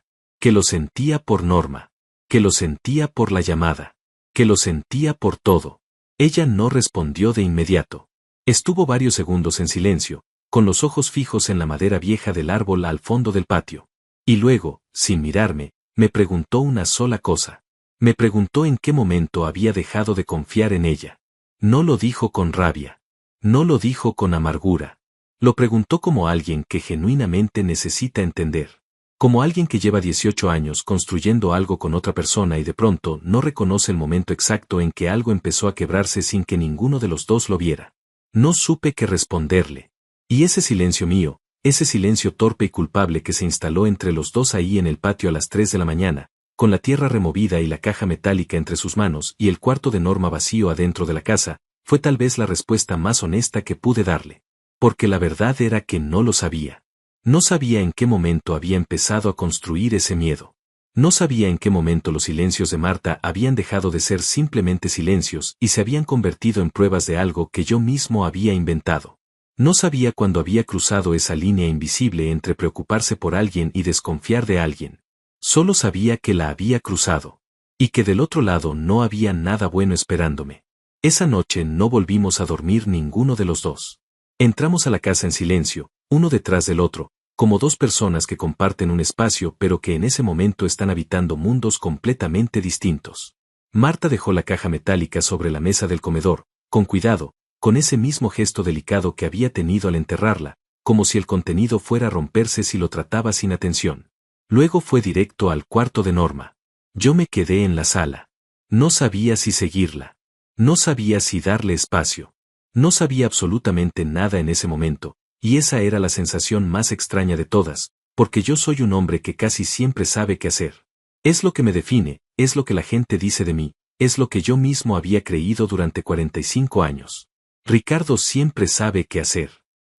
por Norma, que lo sentía por la llamada, que lo sentía por todo. Ella no respondió de inmediato. Estuvo varios segundos en silencio, con los ojos fijos en la madera vieja del árbol al fondo del patio. Y luego, sin mirarme, me preguntó una sola cosa. Me preguntó en qué momento había dejado de confiar en ella. No lo dijo con rabia. No lo dijo con amargura. Lo preguntó como alguien que genuinamente necesita entender. Como alguien que lleva 18 años construyendo algo con otra persona y de pronto no reconoce el momento exacto en que algo empezó a quebrarse sin que ninguno de los dos lo viera. No supe qué responderle. Y ese silencio mío, ese silencio torpe y culpable que se instaló entre los dos ahí en el patio a las 3 de la mañana, con la tierra removida y la caja metálica entre sus manos y el cuarto de Norma vacío adentro de la casa, fue tal vez la respuesta más honesta que pude darle. Porque la verdad era que no lo sabía. No sabía en qué momento había empezado a construir ese miedo. No sabía en qué momento los silencios de Marta habían dejado de ser simplemente silencios y se habían convertido en pruebas de algo que yo mismo había inventado. No sabía cuándo había cruzado esa línea invisible entre preocuparse por alguien y desconfiar de alguien. Solo sabía que la había cruzado. Y que del otro lado no había nada bueno esperándome. Esa noche no volvimos a dormir ninguno de los dos. Entramos a la casa en silencio, uno detrás del otro, como dos personas que comparten un espacio pero que en ese momento están habitando mundos completamente distintos. Marta dejó la caja metálica sobre la mesa del comedor, con cuidado, con ese mismo gesto delicado que había tenido al enterrarla, como si el contenido fuera a romperse si lo trataba sin atención. Luego fue directo al cuarto de Norma. Yo me quedé en la sala. No sabía si seguirla. No sabía si darle espacio. No sabía absolutamente nada en ese momento, y esa era la sensación más extraña de todas, porque yo soy un hombre que casi siempre sabe qué hacer. Es lo que me define, es lo que la gente dice de mí, es lo que yo mismo había creído durante 45 años. Ricardo siempre sabe qué hacer.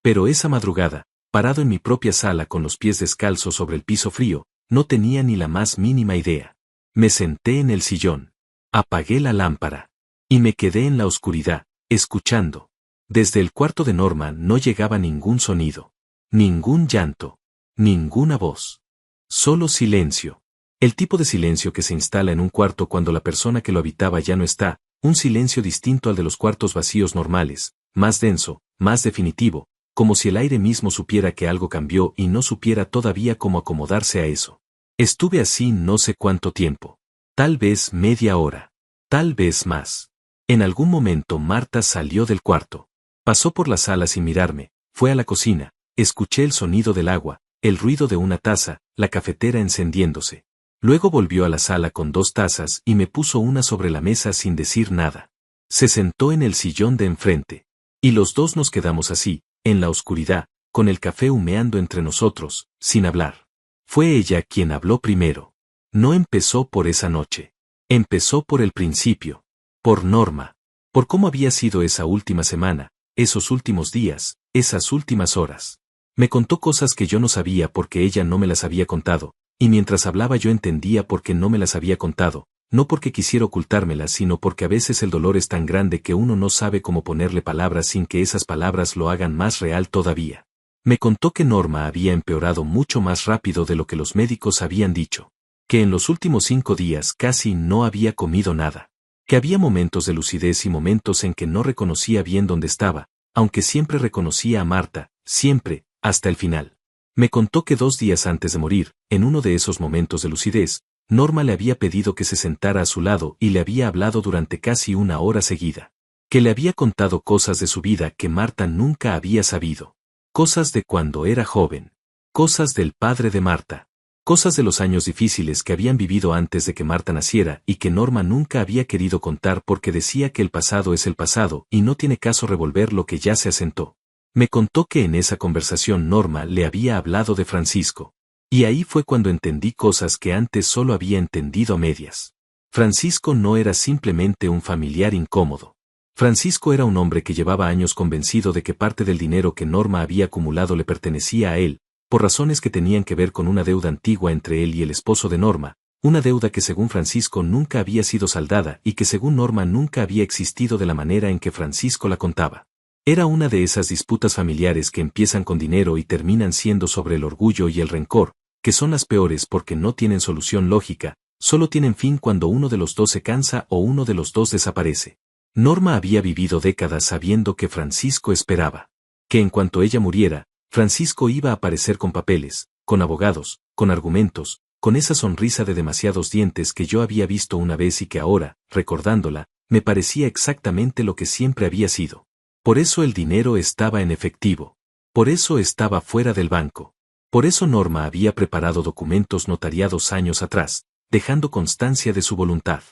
Pero esa madrugada, parado en mi propia sala con los pies descalzos sobre el piso frío, no tenía ni la más mínima idea. Me senté en el sillón. Apagué la lámpara. Y me quedé en la oscuridad, escuchando. Desde el cuarto de Norma no llegaba ningún sonido. Ningún llanto. Ninguna voz. Solo silencio. El tipo de silencio que se instala en un cuarto cuando la persona que lo habitaba ya no está, un silencio distinto al de los cuartos vacíos normales, más denso, más definitivo, como si el aire mismo supiera que algo cambió y no supiera todavía cómo acomodarse a eso. Estuve así no sé cuánto tiempo. Tal vez media hora. Tal vez más. En algún momento Marta salió del cuarto. Pasó por la sala sin mirarme, fue a la cocina, escuché el sonido del agua, el ruido de una taza, la cafetera encendiéndose. Luego volvió a la sala con 2 tazas y me puso una sobre la mesa sin decir nada. Se sentó en el sillón de enfrente. Y los dos nos quedamos así, en la oscuridad, con el café humeando entre nosotros, sin hablar. Fue ella quien habló primero. No empezó por esa noche. Empezó por el principio. Por Norma. Por cómo había sido esa última semana, esos últimos días, esas últimas horas. Me contó cosas que yo no sabía porque ella no me las había contado, y mientras hablaba yo entendía por qué no me las había contado, no porque quisiera ocultármelas, sino porque a veces el dolor es tan grande que uno no sabe cómo ponerle palabras sin que esas palabras lo hagan más real todavía. Me contó que Norma había empeorado mucho más rápido de lo que los médicos habían dicho, que en los últimos 5 días casi no había comido nada, que había momentos de lucidez y momentos en que no reconocía bien dónde estaba, aunque siempre reconocía a Marta, siempre, hasta el final. Me contó que 2 días antes de morir, en uno de esos momentos de lucidez, Norma le había pedido que se sentara a su lado y le había hablado durante casi 1 hora seguida. Que le había contado cosas de su vida que Marta nunca había sabido. Cosas de cuando era joven. Cosas del padre de Marta. Cosas de los años difíciles que habían vivido antes de que Marta naciera y que Norma nunca había querido contar porque decía que el pasado es el pasado y no tiene caso revolver lo que ya se asentó. Me contó que en esa conversación Norma le había hablado de Francisco. Y ahí fue cuando entendí cosas que antes solo había entendido a medias. Francisco no era simplemente un familiar incómodo. Francisco era un hombre que llevaba años convencido de que parte del dinero que Norma había acumulado le pertenecía a él, por razones que tenían que ver con una deuda antigua entre él y el esposo de Norma, una deuda que según Francisco nunca había sido saldada y que según Norma nunca había existido de la manera en que Francisco la contaba. Era una de esas disputas familiares que empiezan con dinero y terminan siendo sobre el orgullo y el rencor, que son las peores porque no tienen solución lógica, solo tienen fin cuando uno de los dos se cansa o uno de los dos desaparece. Norma había vivido décadas sabiendo que Francisco esperaba. Que en cuanto ella muriera, Francisco iba a aparecer con papeles, con abogados, con argumentos, con esa sonrisa de demasiados dientes que yo había visto una vez y que ahora, recordándola, me parecía exactamente lo que siempre había sido. Por eso el dinero estaba en efectivo. Por eso estaba fuera del banco. Por eso Norma había preparado documentos notariados años atrás, dejando constancia de su voluntad.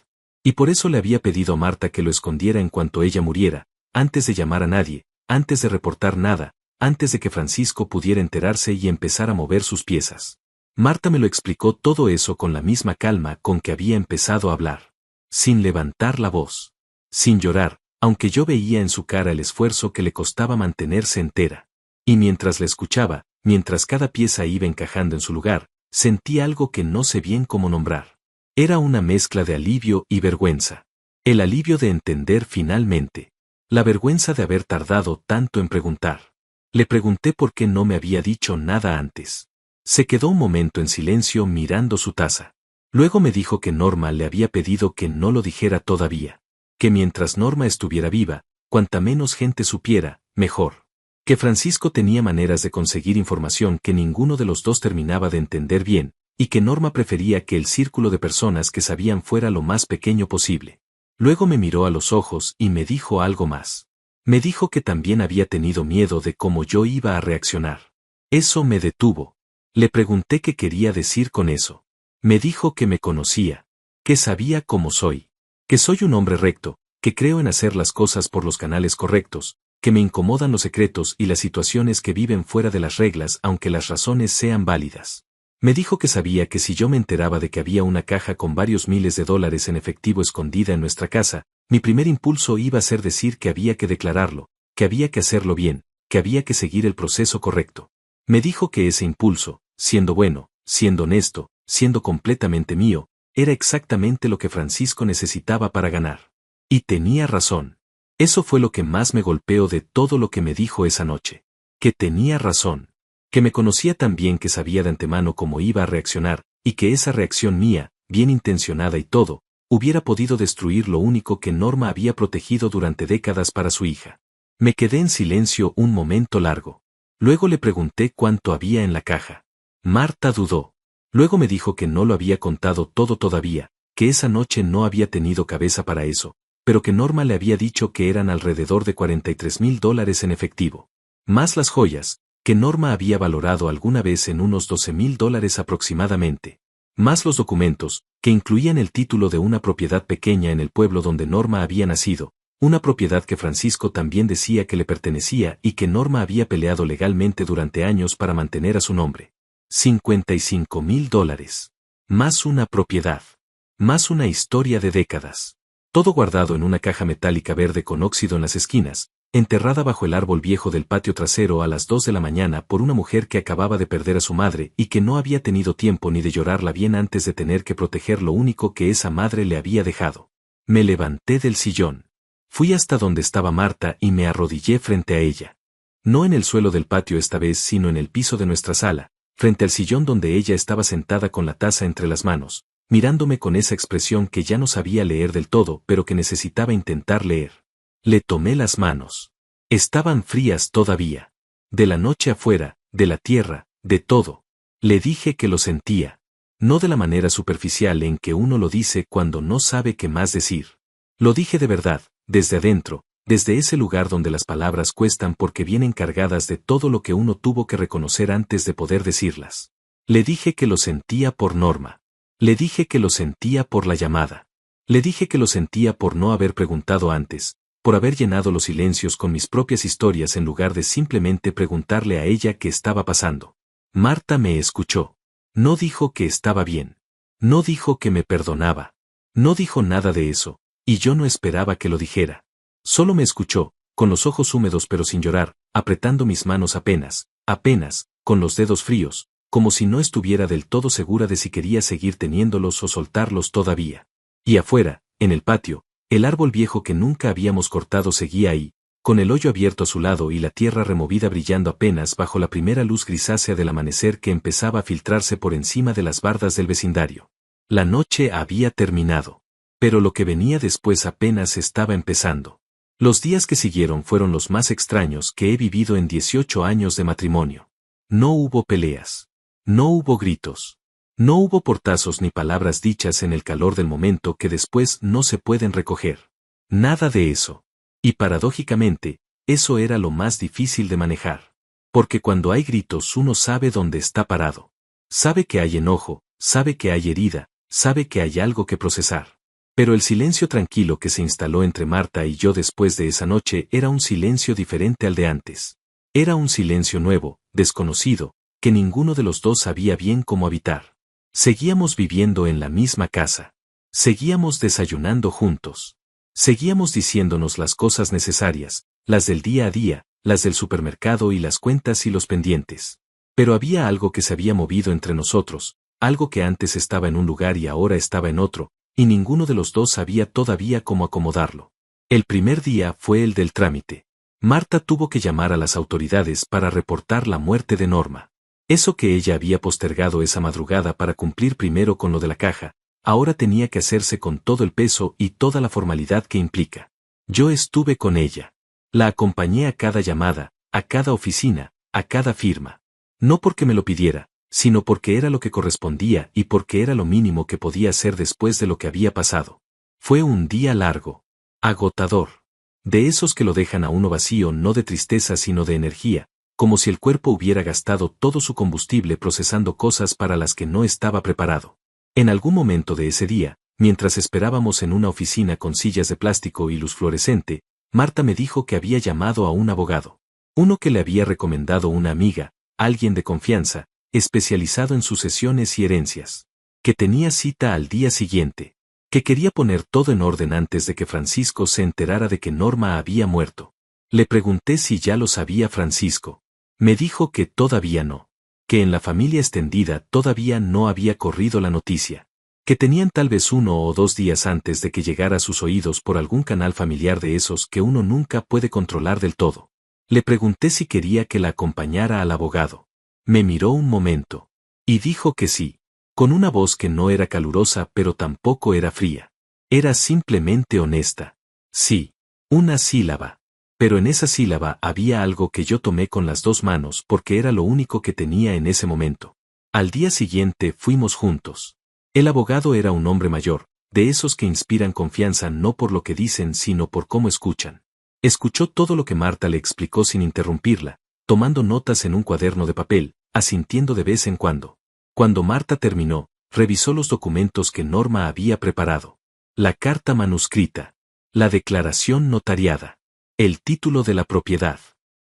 Y por eso le había pedido a Marta que lo escondiera en cuanto ella muriera, antes de llamar a nadie, antes de reportar nada, antes de que Francisco pudiera enterarse y empezar a mover sus piezas. Marta me lo explicó todo eso con la misma calma con que había empezado a hablar. Sin levantar la voz. Sin llorar, aunque yo veía en su cara el esfuerzo que le costaba mantenerse entera. Y mientras la escuchaba, mientras cada pieza iba encajando en su lugar, sentí algo que no sé bien cómo nombrar. Era una mezcla de alivio y vergüenza. El alivio de entender finalmente. La vergüenza de haber tardado tanto en preguntar. Le pregunté por qué no me había dicho nada antes. Se quedó un momento en silencio mirando su taza. Luego me dijo que Norma le había pedido que no lo dijera todavía. Que mientras Norma estuviera viva, cuanta menos gente supiera, mejor. Que Francisco tenía maneras de conseguir información que ninguno de los dos terminaba de entender bien, y que Norma prefería que el círculo de personas que sabían fuera lo más pequeño posible. Luego me miró a los ojos y me dijo algo más. Me dijo que también había tenido miedo de cómo yo iba a reaccionar. Eso me detuvo. Le pregunté qué quería decir con eso. Me dijo que me conocía, que sabía cómo soy, que soy un hombre recto, que creo en hacer las cosas por los canales correctos, que me incomodan los secretos y las situaciones que viven fuera de las reglas aunque las razones sean válidas. Me dijo que sabía que si yo me enteraba de que había una caja con varios miles de dólares en efectivo escondida en nuestra casa, mi primer impulso iba a ser decir que había que declararlo, que había que hacerlo bien, que había que seguir el proceso correcto. Me dijo que ese impulso, siendo bueno, siendo honesto, siendo completamente mío, era exactamente lo que Francisco necesitaba para ganar. Y tenía razón. Eso fue lo que más me golpeó de todo lo que me dijo esa noche. Que tenía razón. Que me conocía tan bien que sabía de antemano cómo iba a reaccionar, y que esa reacción mía, bien intencionada y todo, hubiera podido destruir lo único que Norma había protegido durante décadas para su hija. Me quedé en silencio un momento largo. Luego le pregunté cuánto había en la caja. Marta dudó. Luego me dijo que no lo había contado todo todavía, que esa noche no había tenido cabeza para eso, pero que Norma le había dicho que eran alrededor de $43,000 en efectivo. Más las joyas, que Norma había valorado alguna vez en unos $12,000 aproximadamente. Más los documentos, que incluían el título de una propiedad pequeña en el pueblo donde Norma había nacido, una propiedad que Francisco también decía que le pertenecía y que Norma había peleado legalmente durante años para mantener a su nombre. $55,000. Más una propiedad. Más una historia de décadas. Todo guardado en una caja metálica verde con óxido en las esquinas, enterrada bajo el árbol viejo del patio trasero a las 2 de la mañana por una mujer que acababa de perder a su madre y que no había tenido tiempo ni de llorarla bien antes de tener que proteger lo único que esa madre le había dejado. Me levanté del sillón. Fui hasta donde estaba Marta y me arrodillé frente a ella. No en el suelo del patio esta vez, sino en el piso de nuestra sala, frente al sillón donde ella estaba sentada con la taza entre las manos, mirándome con esa expresión que ya no sabía leer del todo, pero que necesitaba intentar leer. Le tomé las manos. Estaban frías todavía. De la noche afuera, de la tierra, de todo. Le dije que lo sentía. No de la manera superficial en que uno lo dice cuando no sabe qué más decir. Lo dije de verdad, desde adentro, desde ese lugar donde las palabras cuestan porque vienen cargadas de todo lo que uno tuvo que reconocer antes de poder decirlas. Le dije que lo sentía por Norma. Le dije que lo sentía por la llamada. Le dije que lo sentía por no haber preguntado antes, por haber llenado los silencios con mis propias historias en lugar de simplemente preguntarle a ella qué estaba pasando. Marta me escuchó. No dijo que estaba bien. No dijo que me perdonaba. No dijo nada de eso, y yo no esperaba que lo dijera. Solo me escuchó, con los ojos húmedos pero sin llorar, apretando mis manos apenas, con los dedos fríos, como si no estuviera del todo segura de si quería seguir teniéndolos o soltarlos todavía. Y afuera, en el patio, el árbol viejo que nunca habíamos cortado seguía ahí, con el hoyo abierto a su lado y la tierra removida brillando apenas bajo la primera luz grisácea del amanecer que empezaba a filtrarse por encima de las bardas del vecindario. La noche había terminado. Pero lo que venía después apenas estaba empezando. Los días que siguieron fueron los más extraños que he vivido en 18 años de matrimonio. No hubo peleas. No hubo gritos. No hubo portazos ni palabras dichas en el calor del momento que después no se pueden recoger. Nada de eso. Y paradójicamente, eso era lo más difícil de manejar. Porque cuando hay gritos uno sabe dónde está parado. Sabe que hay enojo, sabe que hay herida, sabe que hay algo que procesar. Pero el silencio tranquilo que se instaló entre Marta y yo después de esa noche era un silencio diferente al de antes. Era un silencio nuevo, desconocido, que ninguno de los dos sabía bien cómo habitar. Seguíamos viviendo en la misma casa. Seguíamos desayunando juntos. Seguíamos diciéndonos las cosas necesarias, las del día a día, las del supermercado y las cuentas y los pendientes. Pero había algo que se había movido entre nosotros, algo que antes estaba en un lugar y ahora estaba en otro, y ninguno de los dos sabía todavía cómo acomodarlo. El primer día fue el del trámite. Marta tuvo que llamar a las autoridades para reportar la muerte de Norma. Eso que ella había postergado esa madrugada para cumplir primero con lo de la caja, ahora tenía que hacerse con todo el peso y toda la formalidad que implica. Yo estuve con ella. La acompañé a cada llamada, a cada oficina, a cada firma. No porque me lo pidiera, sino porque era lo que correspondía y porque era lo mínimo que podía hacer después de lo que había pasado. Fue un día largo. Agotador. De esos que lo dejan a uno vacío no de tristeza sino de energía, como si el cuerpo hubiera gastado todo su combustible procesando cosas para las que no estaba preparado. En algún momento de ese día, mientras esperábamos en una oficina con sillas de plástico y luz fluorescente, Marta me dijo que había llamado a un abogado. Uno que le había recomendado una amiga, alguien de confianza, especializado en sucesiones y herencias. Que tenía cita al día siguiente. Que quería poner todo en orden antes de que Francisco se enterara de que Norma había muerto. Le pregunté si ya lo sabía Francisco. Me dijo que todavía no. Que en la familia extendida todavía no había corrido la noticia. Que tenían tal vez 1 o 2 días antes de que llegara a sus oídos por algún canal familiar de esos que uno nunca puede controlar del todo. Le pregunté si quería que la acompañara al abogado. Me miró un momento. Y dijo que sí. Con una voz que no era calurosa pero tampoco era fría. Era simplemente honesta. Sí. Una sílaba. Pero en esa sílaba había algo que yo tomé con las 2 manos porque era lo único que tenía en ese momento. Al día siguiente fuimos juntos. El abogado era un hombre mayor, de esos que inspiran confianza no por lo que dicen sino por cómo escuchan. Escuchó todo lo que Marta le explicó sin interrumpirla, tomando notas en un cuaderno de papel, asintiendo de vez en cuando. Cuando Marta terminó, revisó los documentos que Norma había preparado. La carta manuscrita. La declaración notariada. El título de la propiedad.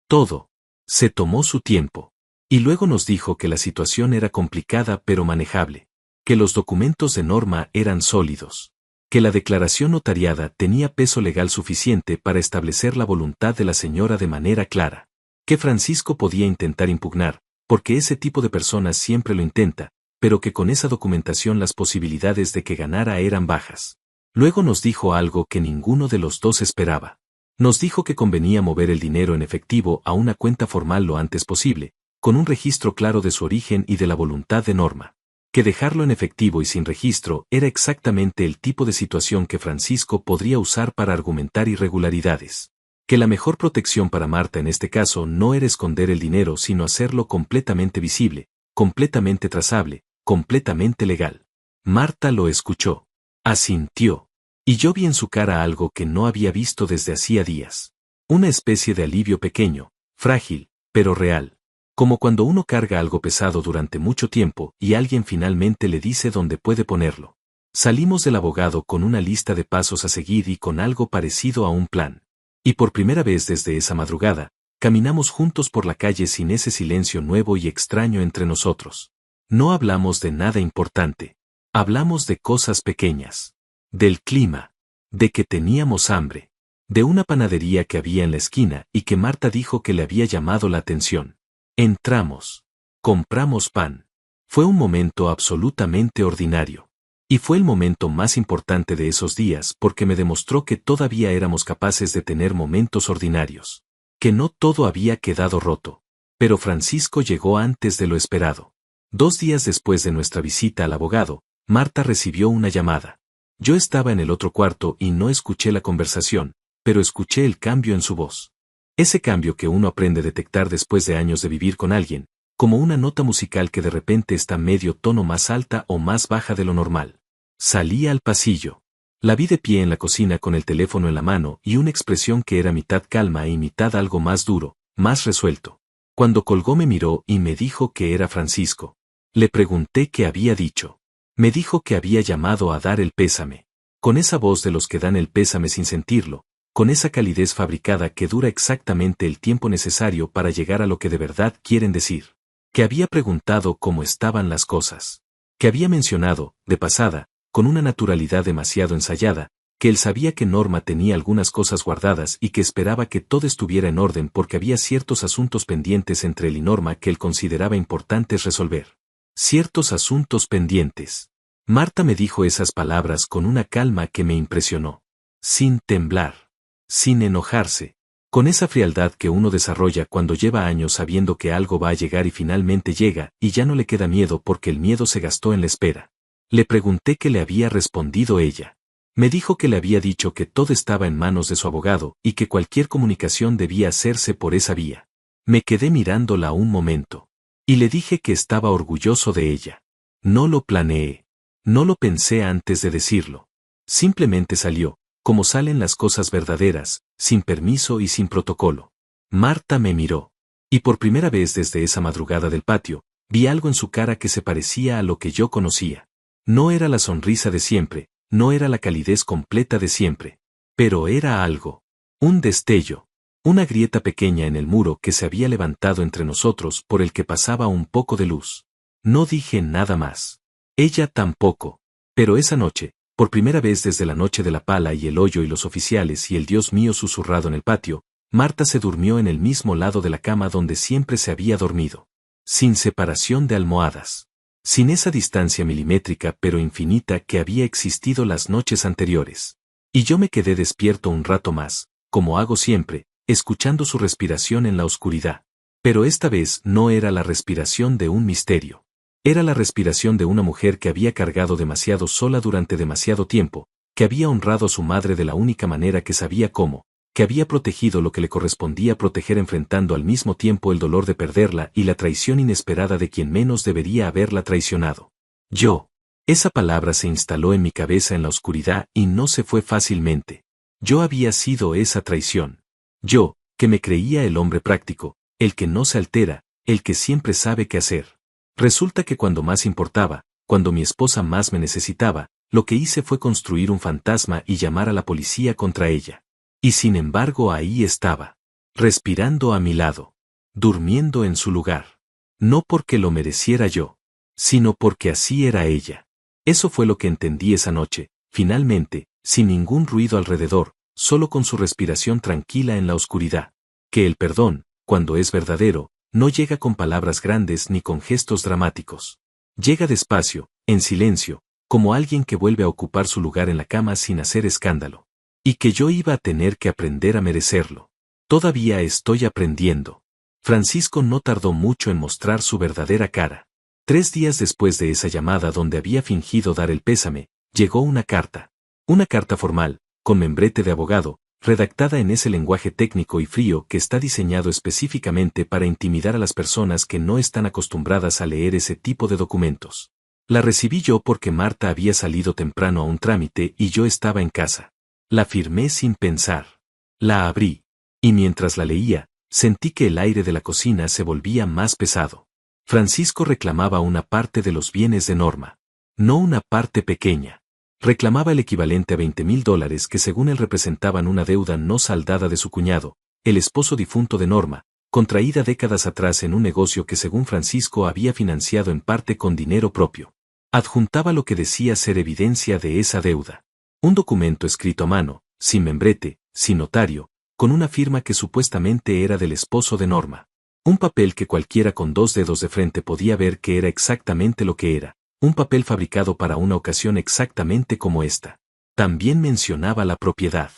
Todo. Se tomó su tiempo. Y luego nos dijo que la situación era complicada pero manejable. Que los documentos de Norma eran sólidos. Que la declaración notariada tenía peso legal suficiente para establecer la voluntad de la señora de manera clara. Que Francisco podía intentar impugnar, porque ese tipo de personas siempre lo intenta, pero que con esa documentación las posibilidades de que ganara eran bajas. Luego nos dijo algo que ninguno de los dos esperaba. Nos dijo que convenía mover el dinero en efectivo a una cuenta formal lo antes posible, con un registro claro de su origen y de la voluntad de Norma. Que dejarlo en efectivo y sin registro era exactamente el tipo de situación que Francisco podría usar para argumentar irregularidades. Que la mejor protección para Marta en este caso no era esconder el dinero sino hacerlo completamente visible, completamente trazable, completamente legal. Marta lo escuchó. Asintió. Y yo vi en su cara algo que no había visto desde hacía días. Una especie de alivio pequeño, frágil, pero real. Como cuando uno carga algo pesado durante mucho tiempo y alguien finalmente le dice dónde puede ponerlo. Salimos del abogado con una lista de pasos a seguir y con algo parecido a un plan. Y por primera vez desde esa madrugada, caminamos juntos por la calle sin ese silencio nuevo y extraño entre nosotros. No hablamos de nada importante. Hablamos de cosas pequeñas. Del clima. De que teníamos hambre. De una panadería que había en la esquina y que Marta dijo que le había llamado la atención. Entramos. Compramos pan. Fue un momento absolutamente ordinario. Y fue el momento más importante de esos días porque me demostró que todavía éramos capaces de tener momentos ordinarios. Que no todo había quedado roto. Pero Francisco llegó antes de lo esperado. 2 días después de nuestra visita al abogado, Marta recibió una llamada. Yo estaba en el otro cuarto y no escuché la conversación, pero escuché el cambio en su voz. Ese cambio que uno aprende a detectar después de años de vivir con alguien, como una nota musical que de repente está medio tono más alta o más baja de lo normal. Salí al pasillo. La vi de pie en la cocina con el teléfono en la mano y una expresión que era mitad calma y mitad algo más duro, más resuelto. Cuando colgó me miró y me dijo que era Francisco. Le pregunté qué había dicho. Me dijo que había llamado a dar el pésame. Con esa voz de los que dan el pésame sin sentirlo, con esa calidez fabricada que dura exactamente el tiempo necesario para llegar a lo que de verdad quieren decir. Que había preguntado cómo estaban las cosas. Que había mencionado, de pasada, con una naturalidad demasiado ensayada, que él sabía que Norma tenía algunas cosas guardadas y que esperaba que todo estuviera en orden porque había ciertos asuntos pendientes entre él y Norma que él consideraba importantes resolver. Ciertos asuntos pendientes. Marta me dijo esas palabras con una calma que me impresionó. Sin temblar. Sin enojarse. Con esa frialdad que uno desarrolla cuando lleva años sabiendo que algo va a llegar y finalmente llega y ya no le queda miedo porque el miedo se gastó en la espera. Le pregunté qué le había respondido ella. Me dijo que le había dicho que todo estaba en manos de su abogado y que cualquier comunicación debía hacerse por esa vía. Me quedé mirándola un momento. Y le dije que estaba orgulloso de ella. No lo planeé. No lo pensé antes de decirlo. Simplemente salió, como salen las cosas verdaderas, sin permiso y sin protocolo. Marta me miró. Y por primera vez desde esa madrugada del patio, vi algo en su cara que se parecía a lo que yo conocía. No era la sonrisa de siempre, no era la calidez completa de siempre. Pero era algo. Un destello. Una grieta pequeña en el muro que se había levantado entre nosotros por el que pasaba un poco de luz. No dije nada más. Ella tampoco. Pero esa noche, por primera vez desde la noche de la pala y el hoyo y los oficiales y el Dios mío susurrado en el patio, Marta se durmió en el mismo lado de la cama donde siempre se había dormido. Sin separación de almohadas. Sin esa distancia milimétrica pero infinita que había existido las noches anteriores. Y yo me quedé despierto un rato más, como hago siempre, escuchando su respiración en la oscuridad. Pero esta vez no era la respiración de un misterio. Era la respiración de una mujer que había cargado demasiado sola durante demasiado tiempo, que había honrado a su madre de la única manera que sabía cómo, que había protegido lo que le correspondía proteger enfrentando al mismo tiempo el dolor de perderla y la traición inesperada de quien menos debería haberla traicionado. Yo. Esa palabra se instaló en mi cabeza en la oscuridad y no se fue fácilmente. Yo había sido esa traición. Yo, que me creía el hombre práctico, el que no se altera, el que siempre sabe qué hacer. Resulta que cuando más importaba, cuando mi esposa más me necesitaba, lo que hice fue construir un fantasma y llamar a la policía contra ella. Y sin embargo ahí estaba, respirando a mi lado, durmiendo en su lugar. No porque lo mereciera yo, sino porque así era ella. Eso fue lo que entendí esa noche, finalmente, sin ningún ruido alrededor, solo con su respiración tranquila en la oscuridad. Que el perdón, cuando es verdadero, no llega con palabras grandes ni con gestos dramáticos. Llega despacio, en silencio, como alguien que vuelve a ocupar su lugar en la cama sin hacer escándalo. Y que yo iba a tener que aprender a merecerlo. Todavía estoy aprendiendo. Francisco no tardó mucho en mostrar su verdadera cara. 3 días después de esa llamada donde había fingido dar el pésame, llegó una carta. Una carta formal, con membrete de abogado, redactada en ese lenguaje técnico y frío que está diseñado específicamente para intimidar a las personas que no están acostumbradas a leer ese tipo de documentos. La recibí yo porque Marta había salido temprano a un trámite y yo estaba en casa. La firmé sin pensar. La abrí. Y mientras la leía, sentí que el aire de la cocina se volvía más pesado. Francisco reclamaba una parte de los bienes de Norma. No una parte pequeña. Reclamaba el equivalente a $20,000 que según él representaban una deuda no saldada de su cuñado, el esposo difunto de Norma, contraída décadas atrás en un negocio que según Francisco había financiado en parte con dinero propio. Adjuntaba lo que decía ser evidencia de esa deuda. Un documento escrito a mano, sin membrete, sin notario, con una firma que supuestamente era del esposo de Norma. Un papel que cualquiera con 2 dedos de frente podía ver que era exactamente lo que era, un papel fabricado para una ocasión exactamente como esta. También mencionaba la propiedad.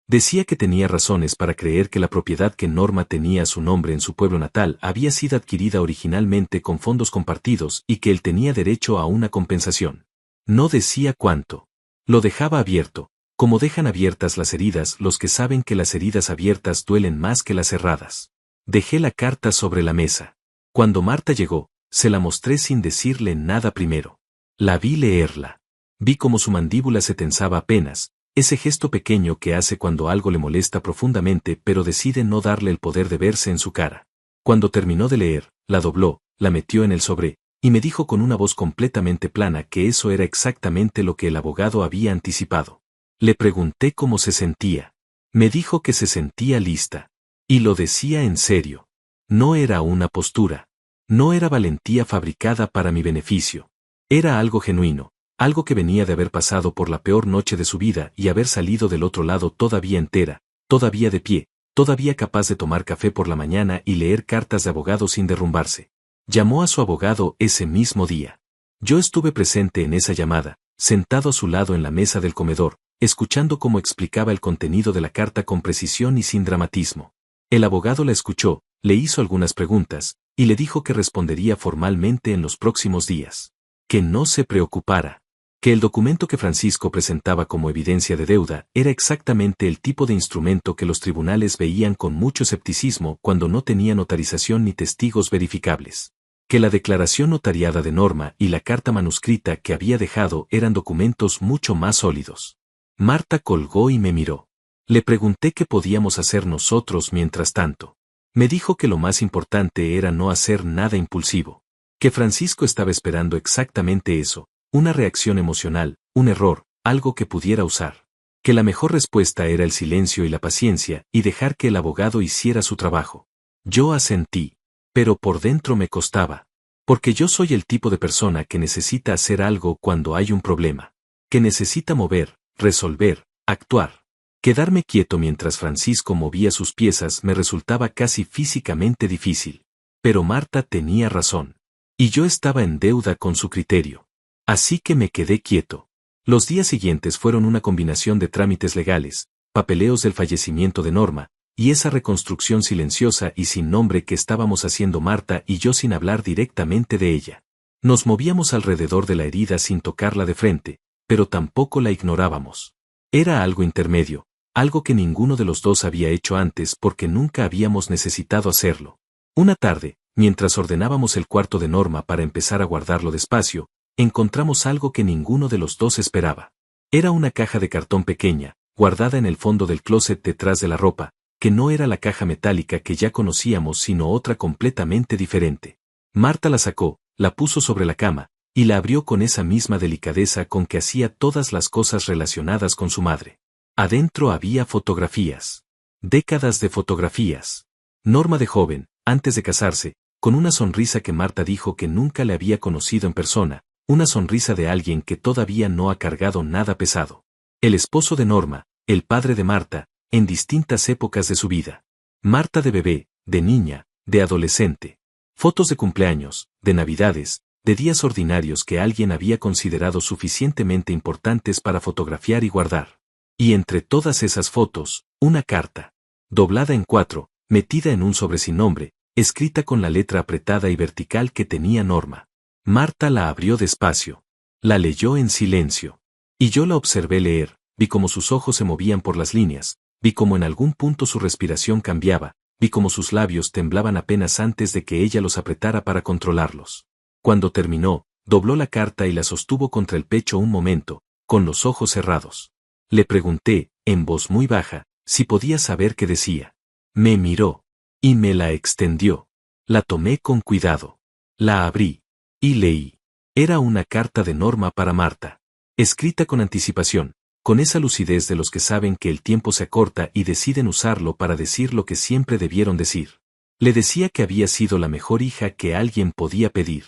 Decía que tenía razones para creer que la propiedad que Norma tenía a su nombre en su pueblo natal había sido adquirida originalmente con fondos compartidos y que él tenía derecho a una compensación. No decía cuánto. Lo dejaba abierto, como dejan abiertas las heridas los que saben que las heridas abiertas duelen más que las cerradas. Dejé la carta sobre la mesa. Cuando Marta llegó, se la mostré sin decirle nada primero. La vi leerla. Vi cómo su mandíbula se tensaba apenas, ese gesto pequeño que hace cuando algo le molesta profundamente pero decide no darle el poder de verse en su cara. Cuando terminó de leer, la dobló, la metió en el sobre, y me dijo con una voz completamente plana que eso era exactamente lo que el abogado había anticipado. Le pregunté cómo se sentía. Me dijo que se sentía lista. Y lo decía en serio. No era una postura. No era valentía fabricada para mi beneficio. Era algo genuino, algo que venía de haber pasado por la peor noche de su vida y haber salido del otro lado todavía entera, todavía de pie, todavía capaz de tomar café por la mañana y leer cartas de abogado sin derrumbarse. Llamó a su abogado ese mismo día. Yo estuve presente en esa llamada, sentado a su lado en la mesa del comedor, escuchando cómo explicaba el contenido de la carta con precisión y sin dramatismo. El abogado la escuchó, le hizo algunas preguntas, y le dijo que respondería formalmente en los próximos días. Que no se preocupara. Que el documento que Francisco presentaba como evidencia de deuda era exactamente el tipo de instrumento que los tribunales veían con mucho escepticismo cuando no tenía notarización ni testigos verificables. Que la declaración notariada de Norma y la carta manuscrita que había dejado eran documentos mucho más sólidos. Marta colgó y me miró. Le pregunté qué podíamos hacer nosotros mientras tanto. Me dijo que lo más importante era no hacer nada impulsivo. Que Francisco estaba esperando exactamente eso, una reacción emocional, un error, algo que pudiera usar. Que la mejor respuesta era el silencio y la paciencia y dejar que el abogado hiciera su trabajo. Yo asentí. Pero por dentro me costaba. Porque yo soy el tipo de persona que necesita hacer algo cuando hay un problema. Que necesita mover, resolver, actuar. Quedarme quieto mientras Francisco movía sus piezas me resultaba casi físicamente difícil. Pero Marta tenía razón. Y yo estaba en deuda con su criterio. Así que me quedé quieto. Los días siguientes fueron una combinación de trámites legales, papeleos del fallecimiento de Norma, y esa reconstrucción silenciosa y sin nombre que estábamos haciendo Marta y yo sin hablar directamente de ella. Nos movíamos alrededor de la herida sin tocarla de frente, pero tampoco la ignorábamos. Era algo intermedio, algo que ninguno de los dos había hecho antes porque nunca habíamos necesitado hacerlo. Una tarde, mientras ordenábamos el cuarto de Norma para empezar a guardarlo despacio, encontramos algo que ninguno de los dos esperaba. Era una caja de cartón pequeña, guardada en el fondo del closet detrás de la ropa, que no era la caja metálica que ya conocíamos sino otra completamente diferente. Marta la sacó, la puso sobre la cama, y la abrió con esa misma delicadeza con que hacía todas las cosas relacionadas con su madre. Adentro había fotografías. Décadas de fotografías. Norma de joven, antes de casarse, con una sonrisa que Marta dijo que nunca le había conocido en persona, una sonrisa de alguien que todavía no ha cargado nada pesado. El esposo de Norma, el padre de Marta, en distintas épocas de su vida. Marta de bebé, de niña, de adolescente. Fotos de cumpleaños, de navidades, de días ordinarios que alguien había considerado suficientemente importantes para fotografiar y guardar. Y entre todas esas fotos, una carta. Doblada en 4, metida en un sobre sin nombre, escrita con la letra apretada y vertical que tenía Norma. Marta la abrió despacio. La leyó en silencio. Y yo la observé leer, vi cómo sus ojos se movían por las líneas, vi cómo en algún punto su respiración cambiaba, vi cómo sus labios temblaban apenas antes de que ella los apretara para controlarlos. Cuando terminó, dobló la carta y la sostuvo contra el pecho un momento, con los ojos cerrados. Le pregunté, en voz muy baja, si podía saber qué decía. Me miró. Y me la extendió. La tomé con cuidado. La abrí. Y leí. Era una carta de Norma para Marta. Escrita con anticipación, con esa lucidez de los que saben que el tiempo se acorta y deciden usarlo para decir lo que siempre debieron decir. Le decía que había sido la mejor hija que alguien podía pedir.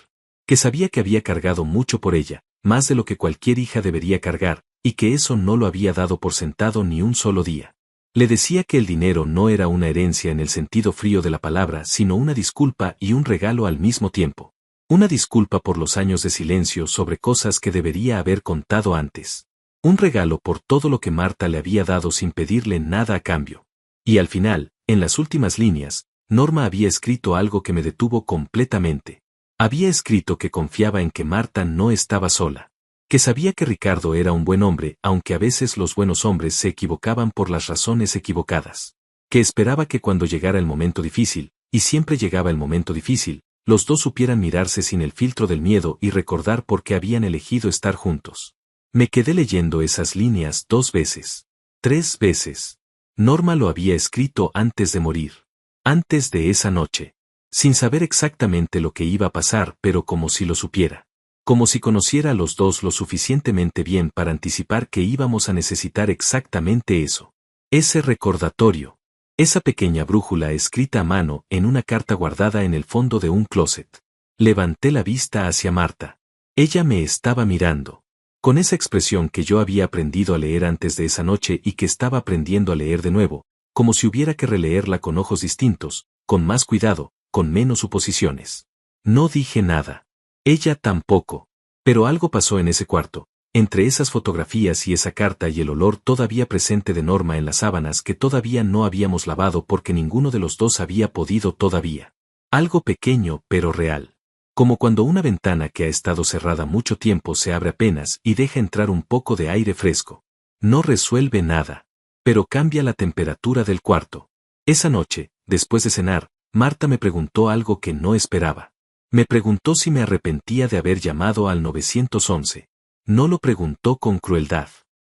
Que sabía que había cargado mucho por ella, más de lo que cualquier hija debería cargar, y que eso no lo había dado por sentado ni un solo día. Le decía que el dinero no era una herencia en el sentido frío de la palabra, sino una disculpa y un regalo al mismo tiempo. Una disculpa por los años de silencio sobre cosas que debería haber contado antes. Un regalo por todo lo que Marta le había dado sin pedirle nada a cambio. Y al final, en las últimas líneas, Norma había escrito algo que me detuvo completamente. Había escrito que confiaba en que Marta no estaba sola. Que sabía que Ricardo era un buen hombre, aunque a veces los buenos hombres se equivocaban por las razones equivocadas. Que esperaba que cuando llegara el momento difícil, y siempre llegaba el momento difícil, los dos supieran mirarse sin el filtro del miedo y recordar por qué habían elegido estar juntos. Me quedé leyendo esas líneas 2 veces. 3 veces. Norma lo había escrito antes de morir. Antes de esa noche. Sin saber exactamente lo que iba a pasar, pero como si lo supiera. Como si conociera a los dos lo suficientemente bien para anticipar que íbamos a necesitar exactamente eso. Ese recordatorio. Esa pequeña brújula escrita a mano en una carta guardada en el fondo de un closet. Levanté la vista hacia Marta. Ella me estaba mirando. Con esa expresión que yo había aprendido a leer antes de esa noche y que estaba aprendiendo a leer de nuevo, como si hubiera que releerla con ojos distintos, con más cuidado, con menos suposiciones. No dije nada. Ella tampoco. Pero algo pasó en ese cuarto, entre esas fotografías y esa carta y el olor todavía presente de Norma en las sábanas que todavía no habíamos lavado porque ninguno de los dos había podido todavía. Algo pequeño pero real. Como cuando una ventana que ha estado cerrada mucho tiempo se abre apenas y deja entrar un poco de aire fresco. No resuelve nada. Pero cambia la temperatura del cuarto. Esa noche, después de cenar, Marta me preguntó algo que no esperaba. Me preguntó si me arrepentía de haber llamado al 911. No lo preguntó con crueldad.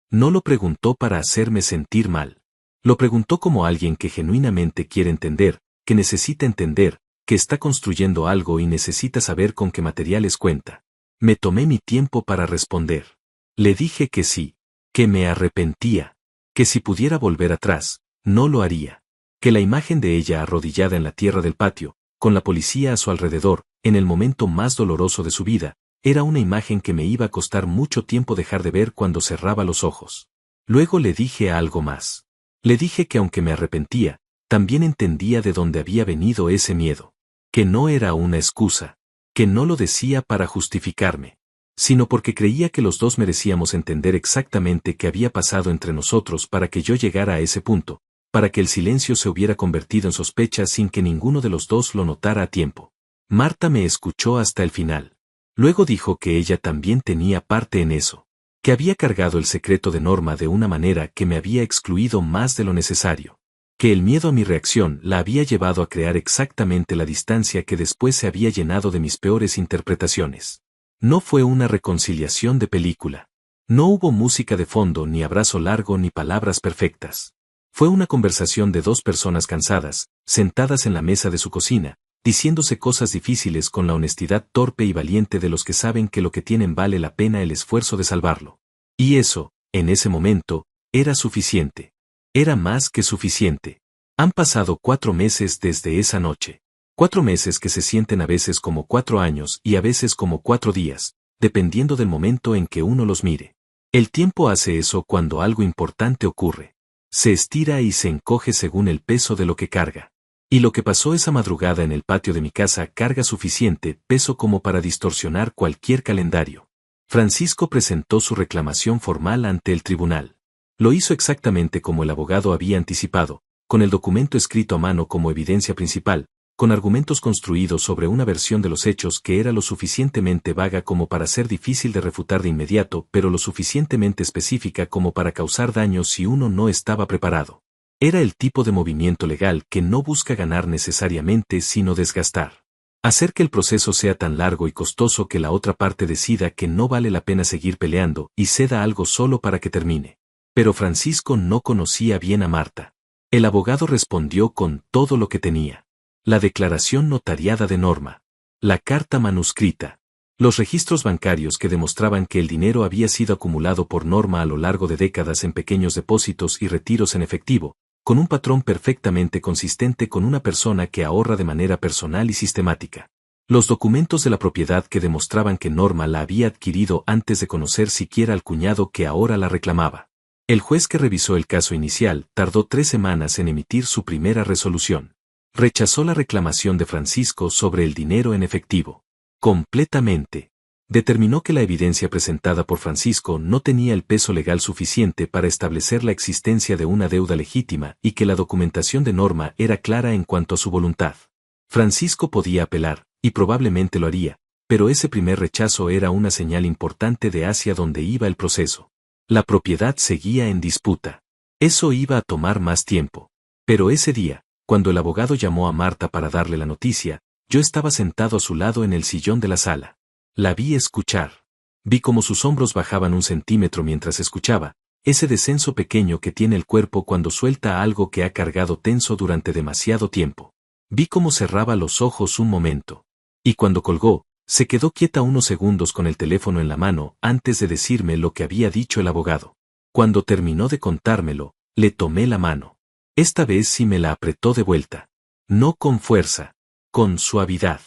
No lo preguntó para hacerme sentir mal. Lo preguntó como alguien que genuinamente quiere entender, que necesita entender, que está construyendo algo y necesita saber con qué materiales cuenta. Me tomé mi tiempo para responder. Le dije que sí, que me arrepentía, que si pudiera volver atrás, no lo haría. Que la imagen de ella arrodillada en la tierra del patio, con la policía a su alrededor, en el momento más doloroso de su vida, era una imagen que me iba a costar mucho tiempo dejar de ver cuando cerraba los ojos. Luego le dije algo más. Le dije que aunque me arrepentía, también entendía de dónde había venido ese miedo. Que no era una excusa. Que no lo decía para justificarme. Sino porque creía que los dos merecíamos entender exactamente qué había pasado entre nosotros para que yo llegara a ese punto, para que el silencio se hubiera convertido en sospecha sin que ninguno de los dos lo notara a tiempo. Marta me escuchó hasta el final. Luego dijo que ella también tenía parte en eso. que había cargado el secreto de Norma de una manera que me había excluido más de lo necesario, que el miedo a mi reacción la había llevado a crear exactamente la distancia que después se había llenado de mis peores interpretaciones. No fue una reconciliación de película. No hubo música de fondo, ni abrazo largo, ni palabras perfectas. Fue una conversación de dos personas cansadas, sentadas en la mesa de su cocina, diciéndose cosas difíciles con la honestidad torpe y valiente de los que saben que lo que tienen vale la pena el esfuerzo de salvarlo. Y eso, en ese momento, era suficiente. Era más que suficiente. Han pasado 4 meses desde esa noche. 4 meses que se sienten a veces como 4 años y a veces como 4 días, dependiendo del momento en que uno los mire. El tiempo hace eso cuando algo importante ocurre. Se estira y se encoge según el peso de lo que carga. Y lo que pasó esa madrugada en el patio de mi casa carga suficiente peso como para distorsionar cualquier calendario. Francisco presentó su reclamación formal ante el tribunal. Lo hizo exactamente como el abogado había anticipado, con el documento escrito a mano como evidencia principal, con argumentos construidos sobre una versión de los hechos que era lo suficientemente vaga como para ser difícil de refutar de inmediato, pero lo suficientemente específica como para causar daño si uno no estaba preparado. Era el tipo de movimiento legal que no busca ganar necesariamente sino desgastar. Hacer que el proceso sea tan largo y costoso que la otra parte decida que no vale la pena seguir peleando y ceda algo solo para que termine. Pero Francisco no conocía bien a Marta. El abogado respondió con todo lo que tenía. La declaración notariada de Norma. La carta manuscrita. Los registros bancarios que demostraban que el dinero había sido acumulado por Norma a lo largo de décadas en pequeños depósitos y retiros en efectivo, con un patrón perfectamente consistente con una persona que ahorra de manera personal y sistemática. Los documentos de la propiedad que demostraban que Norma la había adquirido antes de conocer siquiera al cuñado que ahora la reclamaba. El juez que revisó el caso inicial tardó 3 semanas en emitir su primera resolución. Rechazó la reclamación de Francisco sobre el dinero en efectivo. Completamente. Determinó que la evidencia presentada por Francisco no tenía el peso legal suficiente para establecer la existencia de una deuda legítima y que la documentación de Norma era clara en cuanto a su voluntad. Francisco podía apelar, y probablemente lo haría, pero ese primer rechazo era una señal importante de hacia dónde iba el proceso. La propiedad seguía en disputa. Eso iba a tomar más tiempo. Pero ese día, cuando el abogado llamó a Marta para darle la noticia, yo estaba sentado a su lado en el sillón de la sala. La vi escuchar. Vi cómo sus hombros bajaban 1 centímetro mientras escuchaba, ese descenso pequeño que tiene el cuerpo cuando suelta algo que ha cargado tenso durante demasiado tiempo. Vi cómo cerraba los ojos un momento. Y cuando colgó, se quedó quieta unos segundos con el teléfono en la mano antes de decirme lo que había dicho el abogado. Cuando terminó de contármelo, le tomé la mano. Esta vez sí me la apretó de vuelta. No con fuerza, con suavidad.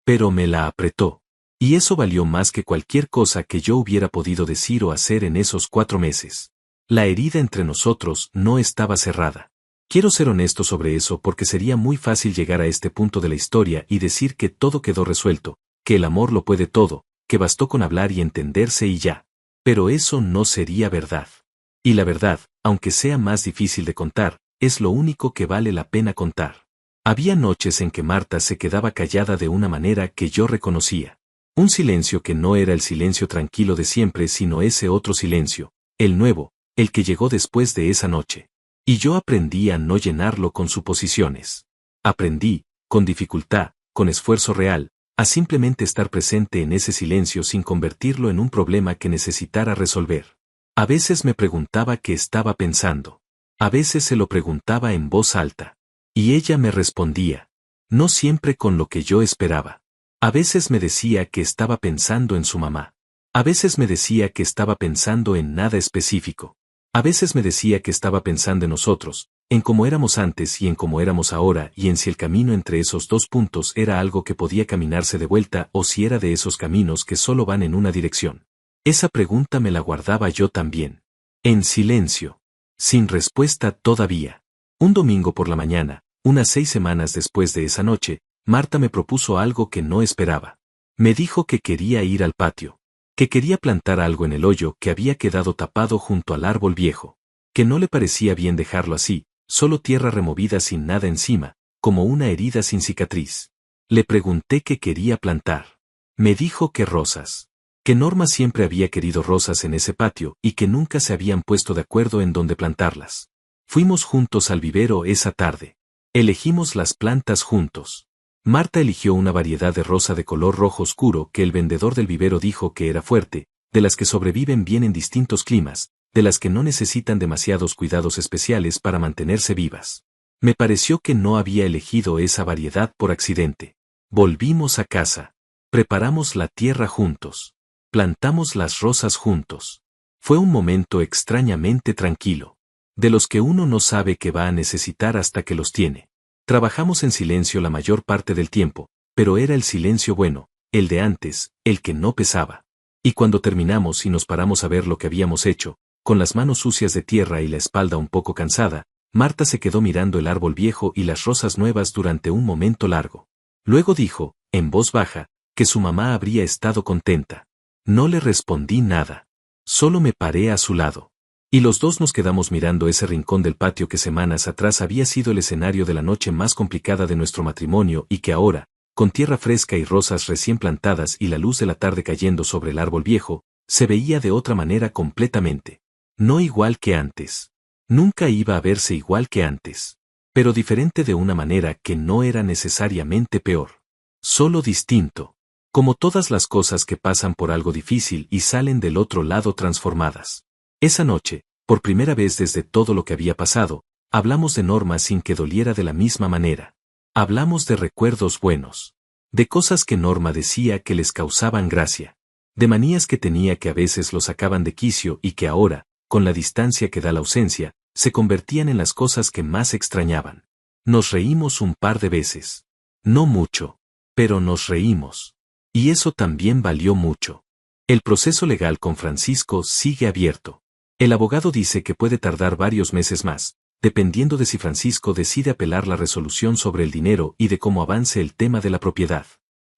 Pero me la apretó. Y eso valió más que cualquier cosa que yo hubiera podido decir o hacer en esos 4 meses. La herida entre nosotros no estaba cerrada. Quiero ser honesto sobre eso porque sería muy fácil llegar a este punto de la historia y decir que todo quedó resuelto, que el amor lo puede todo, que bastó con hablar y entenderse y ya. Pero eso no sería verdad. Y la verdad, aunque sea más difícil de contar, es lo único que vale la pena contar. Había noches en que Marta se quedaba callada de una manera que yo reconocía. Un silencio que no era el silencio tranquilo de siempre sino ese otro silencio, el nuevo, el que llegó después de esa noche. Y yo aprendí a no llenarlo con suposiciones. Aprendí, con dificultad, con esfuerzo real, a simplemente estar presente en ese silencio sin convertirlo en un problema que necesitara resolver. A veces me preguntaba qué estaba pensando. A veces se lo preguntaba en voz alta. Y ella me respondía. No siempre con lo que yo esperaba. A veces me decía que estaba pensando en su mamá. A veces me decía que estaba pensando en nada específico. A veces me decía que estaba pensando en nosotros, en cómo éramos antes y en cómo éramos ahora y en si el camino entre esos 2 puntos era algo que podía caminarse de vuelta o si era de esos caminos que solo van en una dirección. Esa pregunta me la guardaba yo también. En silencio. Sin respuesta todavía. Un domingo por la mañana, unas 6 semanas después de esa noche, Marta me propuso algo que no esperaba. Me dijo que quería ir al patio. Que quería plantar algo en el hoyo que había quedado tapado junto al árbol viejo. Que no le parecía bien dejarlo así, solo tierra removida sin nada encima, como una herida sin cicatriz. Le pregunté qué quería plantar. Me dijo que rosas. Que Norma siempre había querido rosas en ese patio y que nunca se habían puesto de acuerdo en dónde plantarlas. Fuimos juntos al vivero esa tarde. Elegimos las plantas juntos. Marta eligió una variedad de rosa de color rojo oscuro que el vendedor del vivero dijo que era fuerte, de las que sobreviven bien en distintos climas, de las que no necesitan demasiados cuidados especiales para mantenerse vivas. Me pareció que no había elegido esa variedad por accidente. Volvimos a casa. Preparamos la tierra juntos. Plantamos las rosas juntos. Fue un momento extrañamente tranquilo. De los que uno no sabe que va a necesitar hasta que los tiene. Trabajamos en silencio la mayor parte del tiempo, pero era el silencio bueno, el de antes, el que no pesaba. Y cuando terminamos y nos paramos a ver lo que habíamos hecho, con las manos sucias de tierra y la espalda un poco cansada, Marta se quedó mirando el árbol viejo y las rosas nuevas durante un momento largo. Luego dijo, en voz baja, que su mamá habría estado contenta. No le respondí nada. Solo me paré a su lado. Y los dos nos quedamos mirando ese rincón del patio que semanas atrás había sido el escenario de la noche más complicada de nuestro matrimonio y que ahora, con tierra fresca y rosas recién plantadas y la luz de la tarde cayendo sobre el árbol viejo, se veía de otra manera completamente. No igual que antes. Nunca iba a verse igual que antes. Pero diferente de una manera que no era necesariamente peor. Solo distinto. Como todas las cosas que pasan por algo difícil y salen del otro lado transformadas. Esa noche, por primera vez desde todo lo que había pasado, hablamos de Norma sin que doliera de la misma manera. Hablamos de recuerdos buenos. De cosas que Norma decía que les causaban gracia. De manías que tenía que a veces lo sacaban de quicio y que ahora, con la distancia que da la ausencia, se convertían en las cosas que más extrañaban. Nos reímos un par de veces. No mucho. Pero nos reímos. Y eso también valió mucho. El proceso legal con Francisco sigue abierto. El abogado dice que puede tardar varios meses más, dependiendo de si Francisco decide apelar la resolución sobre el dinero y de cómo avance el tema de la propiedad.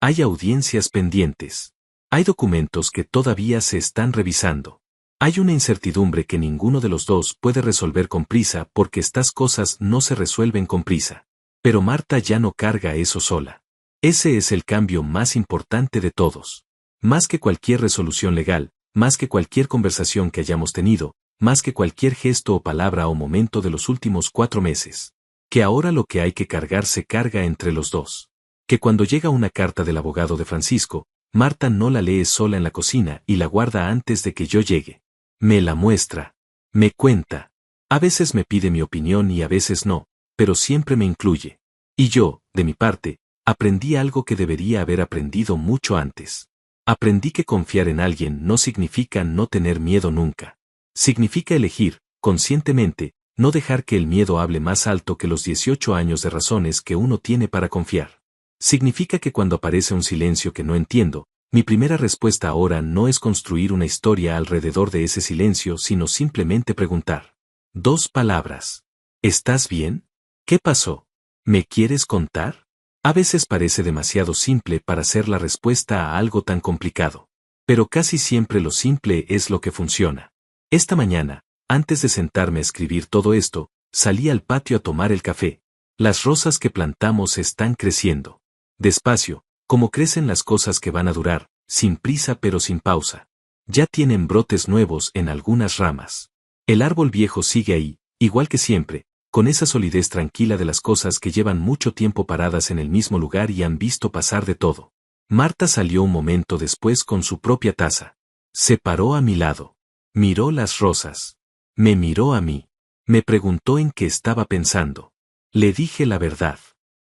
Hay audiencias pendientes. Hay documentos que todavía se están revisando. Hay una incertidumbre que ninguno de los dos puede resolver con prisa porque estas cosas no se resuelven con prisa. Pero Marta ya no carga eso sola. Ese es el cambio más importante de todos. Más que cualquier resolución legal, más que cualquier conversación que hayamos tenido, más que cualquier gesto o palabra o momento de los últimos 4 meses. Que ahora lo que hay que cargar se carga entre los dos. Que cuando llega una carta del abogado de Francisco, Marta no la lee sola en la cocina y la guarda antes de que yo llegue. Me la muestra. Me cuenta. A veces me pide mi opinión y a veces no, pero siempre me incluye. Y yo, de mi parte, aprendí algo que debería haber aprendido mucho antes. Aprendí que confiar en alguien no significa no tener miedo nunca. Significa elegir, conscientemente, no dejar que el miedo hable más alto que los 18 años de razones que uno tiene para confiar. Significa que cuando aparece un silencio que no entiendo, mi primera respuesta ahora no es construir una historia alrededor de ese silencio, sino simplemente preguntar. 2 palabras. ¿Estás bien? ¿Qué pasó? ¿Me quieres contar? A veces parece demasiado simple para ser la respuesta a algo tan complicado. Pero casi siempre lo simple es lo que funciona. Esta mañana, antes de sentarme a escribir todo esto, salí al patio a tomar el café. Las rosas que plantamos están creciendo. Despacio, como crecen las cosas que van a durar, sin prisa pero sin pausa. Ya tienen brotes nuevos en algunas ramas. El árbol viejo sigue ahí, igual que siempre, con esa solidez tranquila de las cosas que llevan mucho tiempo paradas en el mismo lugar y han visto pasar de todo. Marta salió un momento después con su propia taza. Se paró a mi lado. Miró las rosas. Me miró a mí. Me preguntó en qué estaba pensando. Le dije la verdad.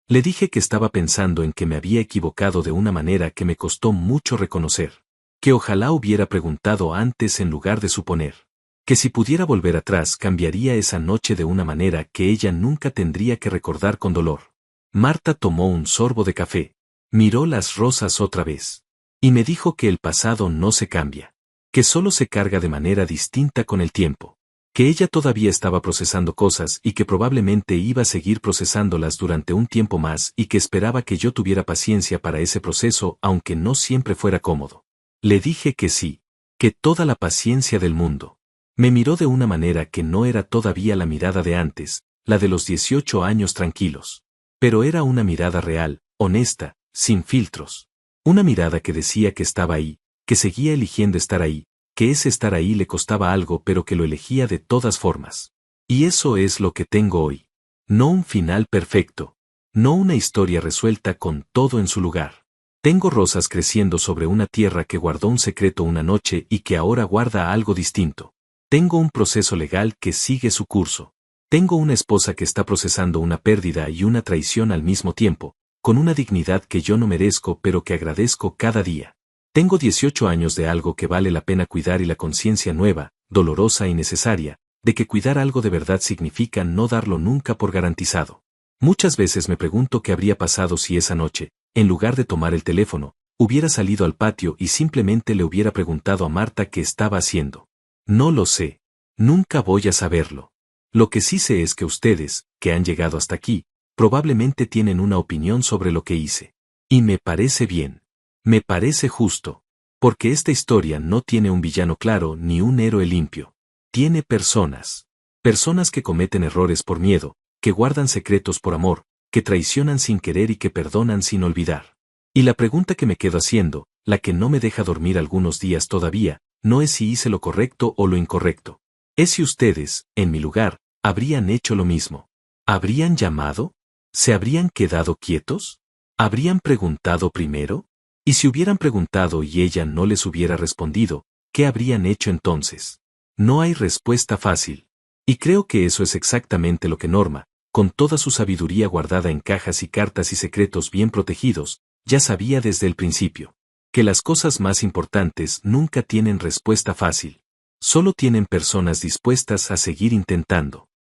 Le dije que estaba pensando en que me había equivocado de una manera que me costó mucho reconocer. Que ojalá hubiera preguntado antes en lugar de suponer. Que si pudiera volver atrás cambiaría esa noche de una manera que ella nunca tendría que recordar con dolor. Marta tomó un sorbo de café. Miró las rosas otra vez. Y me dijo que el pasado no se cambia. Que solo se carga de manera distinta con el tiempo. Que ella todavía estaba procesando cosas y que probablemente iba a seguir procesándolas durante un tiempo más y que esperaba que yo tuviera paciencia para ese proceso aunque no siempre fuera cómodo. Le dije que sí. Que toda la paciencia del mundo. Me miró de una manera que no era todavía la mirada de antes, la de los 18 años tranquilos. Pero era una mirada real, honesta, sin filtros. Una mirada que decía que estaba ahí, que seguía eligiendo estar ahí, que ese estar ahí le costaba algo pero que lo elegía de todas formas. Y eso es lo que tengo hoy. No un final perfecto. No una historia resuelta con todo en su lugar. Tengo rosas creciendo sobre una tierra que guardó un secreto una noche y que ahora guarda algo distinto. Tengo un proceso legal que sigue su curso. Tengo una esposa que está procesando una pérdida y una traición al mismo tiempo, con una dignidad que yo no merezco pero que agradezco cada día. Tengo 18 años de algo que vale la pena cuidar y la conciencia nueva, dolorosa y necesaria, de que cuidar algo de verdad significa no darlo nunca por garantizado. Muchas veces me pregunto qué habría pasado si esa noche, en lugar de tomar el teléfono, hubiera salido al patio y simplemente le hubiera preguntado a Marta qué estaba haciendo. No lo sé. Nunca voy a saberlo. Lo que sí sé es que ustedes, que han llegado hasta aquí, probablemente tienen una opinión sobre lo que hice. Y me parece bien. Me parece justo. Porque esta historia no tiene un villano claro ni un héroe limpio. Tiene personas. Personas que cometen errores por miedo, que guardan secretos por amor, que traicionan sin querer y que perdonan sin olvidar. Y la pregunta que me quedo haciendo, la que no me deja dormir algunos días todavía, no es si hice lo correcto o lo incorrecto. Es si ustedes, en mi lugar, habrían hecho lo mismo. ¿Habrían llamado? ¿Se habrían quedado quietos? ¿Habrían preguntado primero? Y si hubieran preguntado y ella no les hubiera respondido, ¿qué habrían hecho entonces? No hay respuesta fácil. Y creo que eso es exactamente lo que Norma, con toda su sabiduría guardada en cajas y cartas y secretos bien protegidos, ya sabía desde el principio. Que las cosas más importantes nunca tienen respuesta fácil. Solo tienen personas dispuestas a seguir intentando.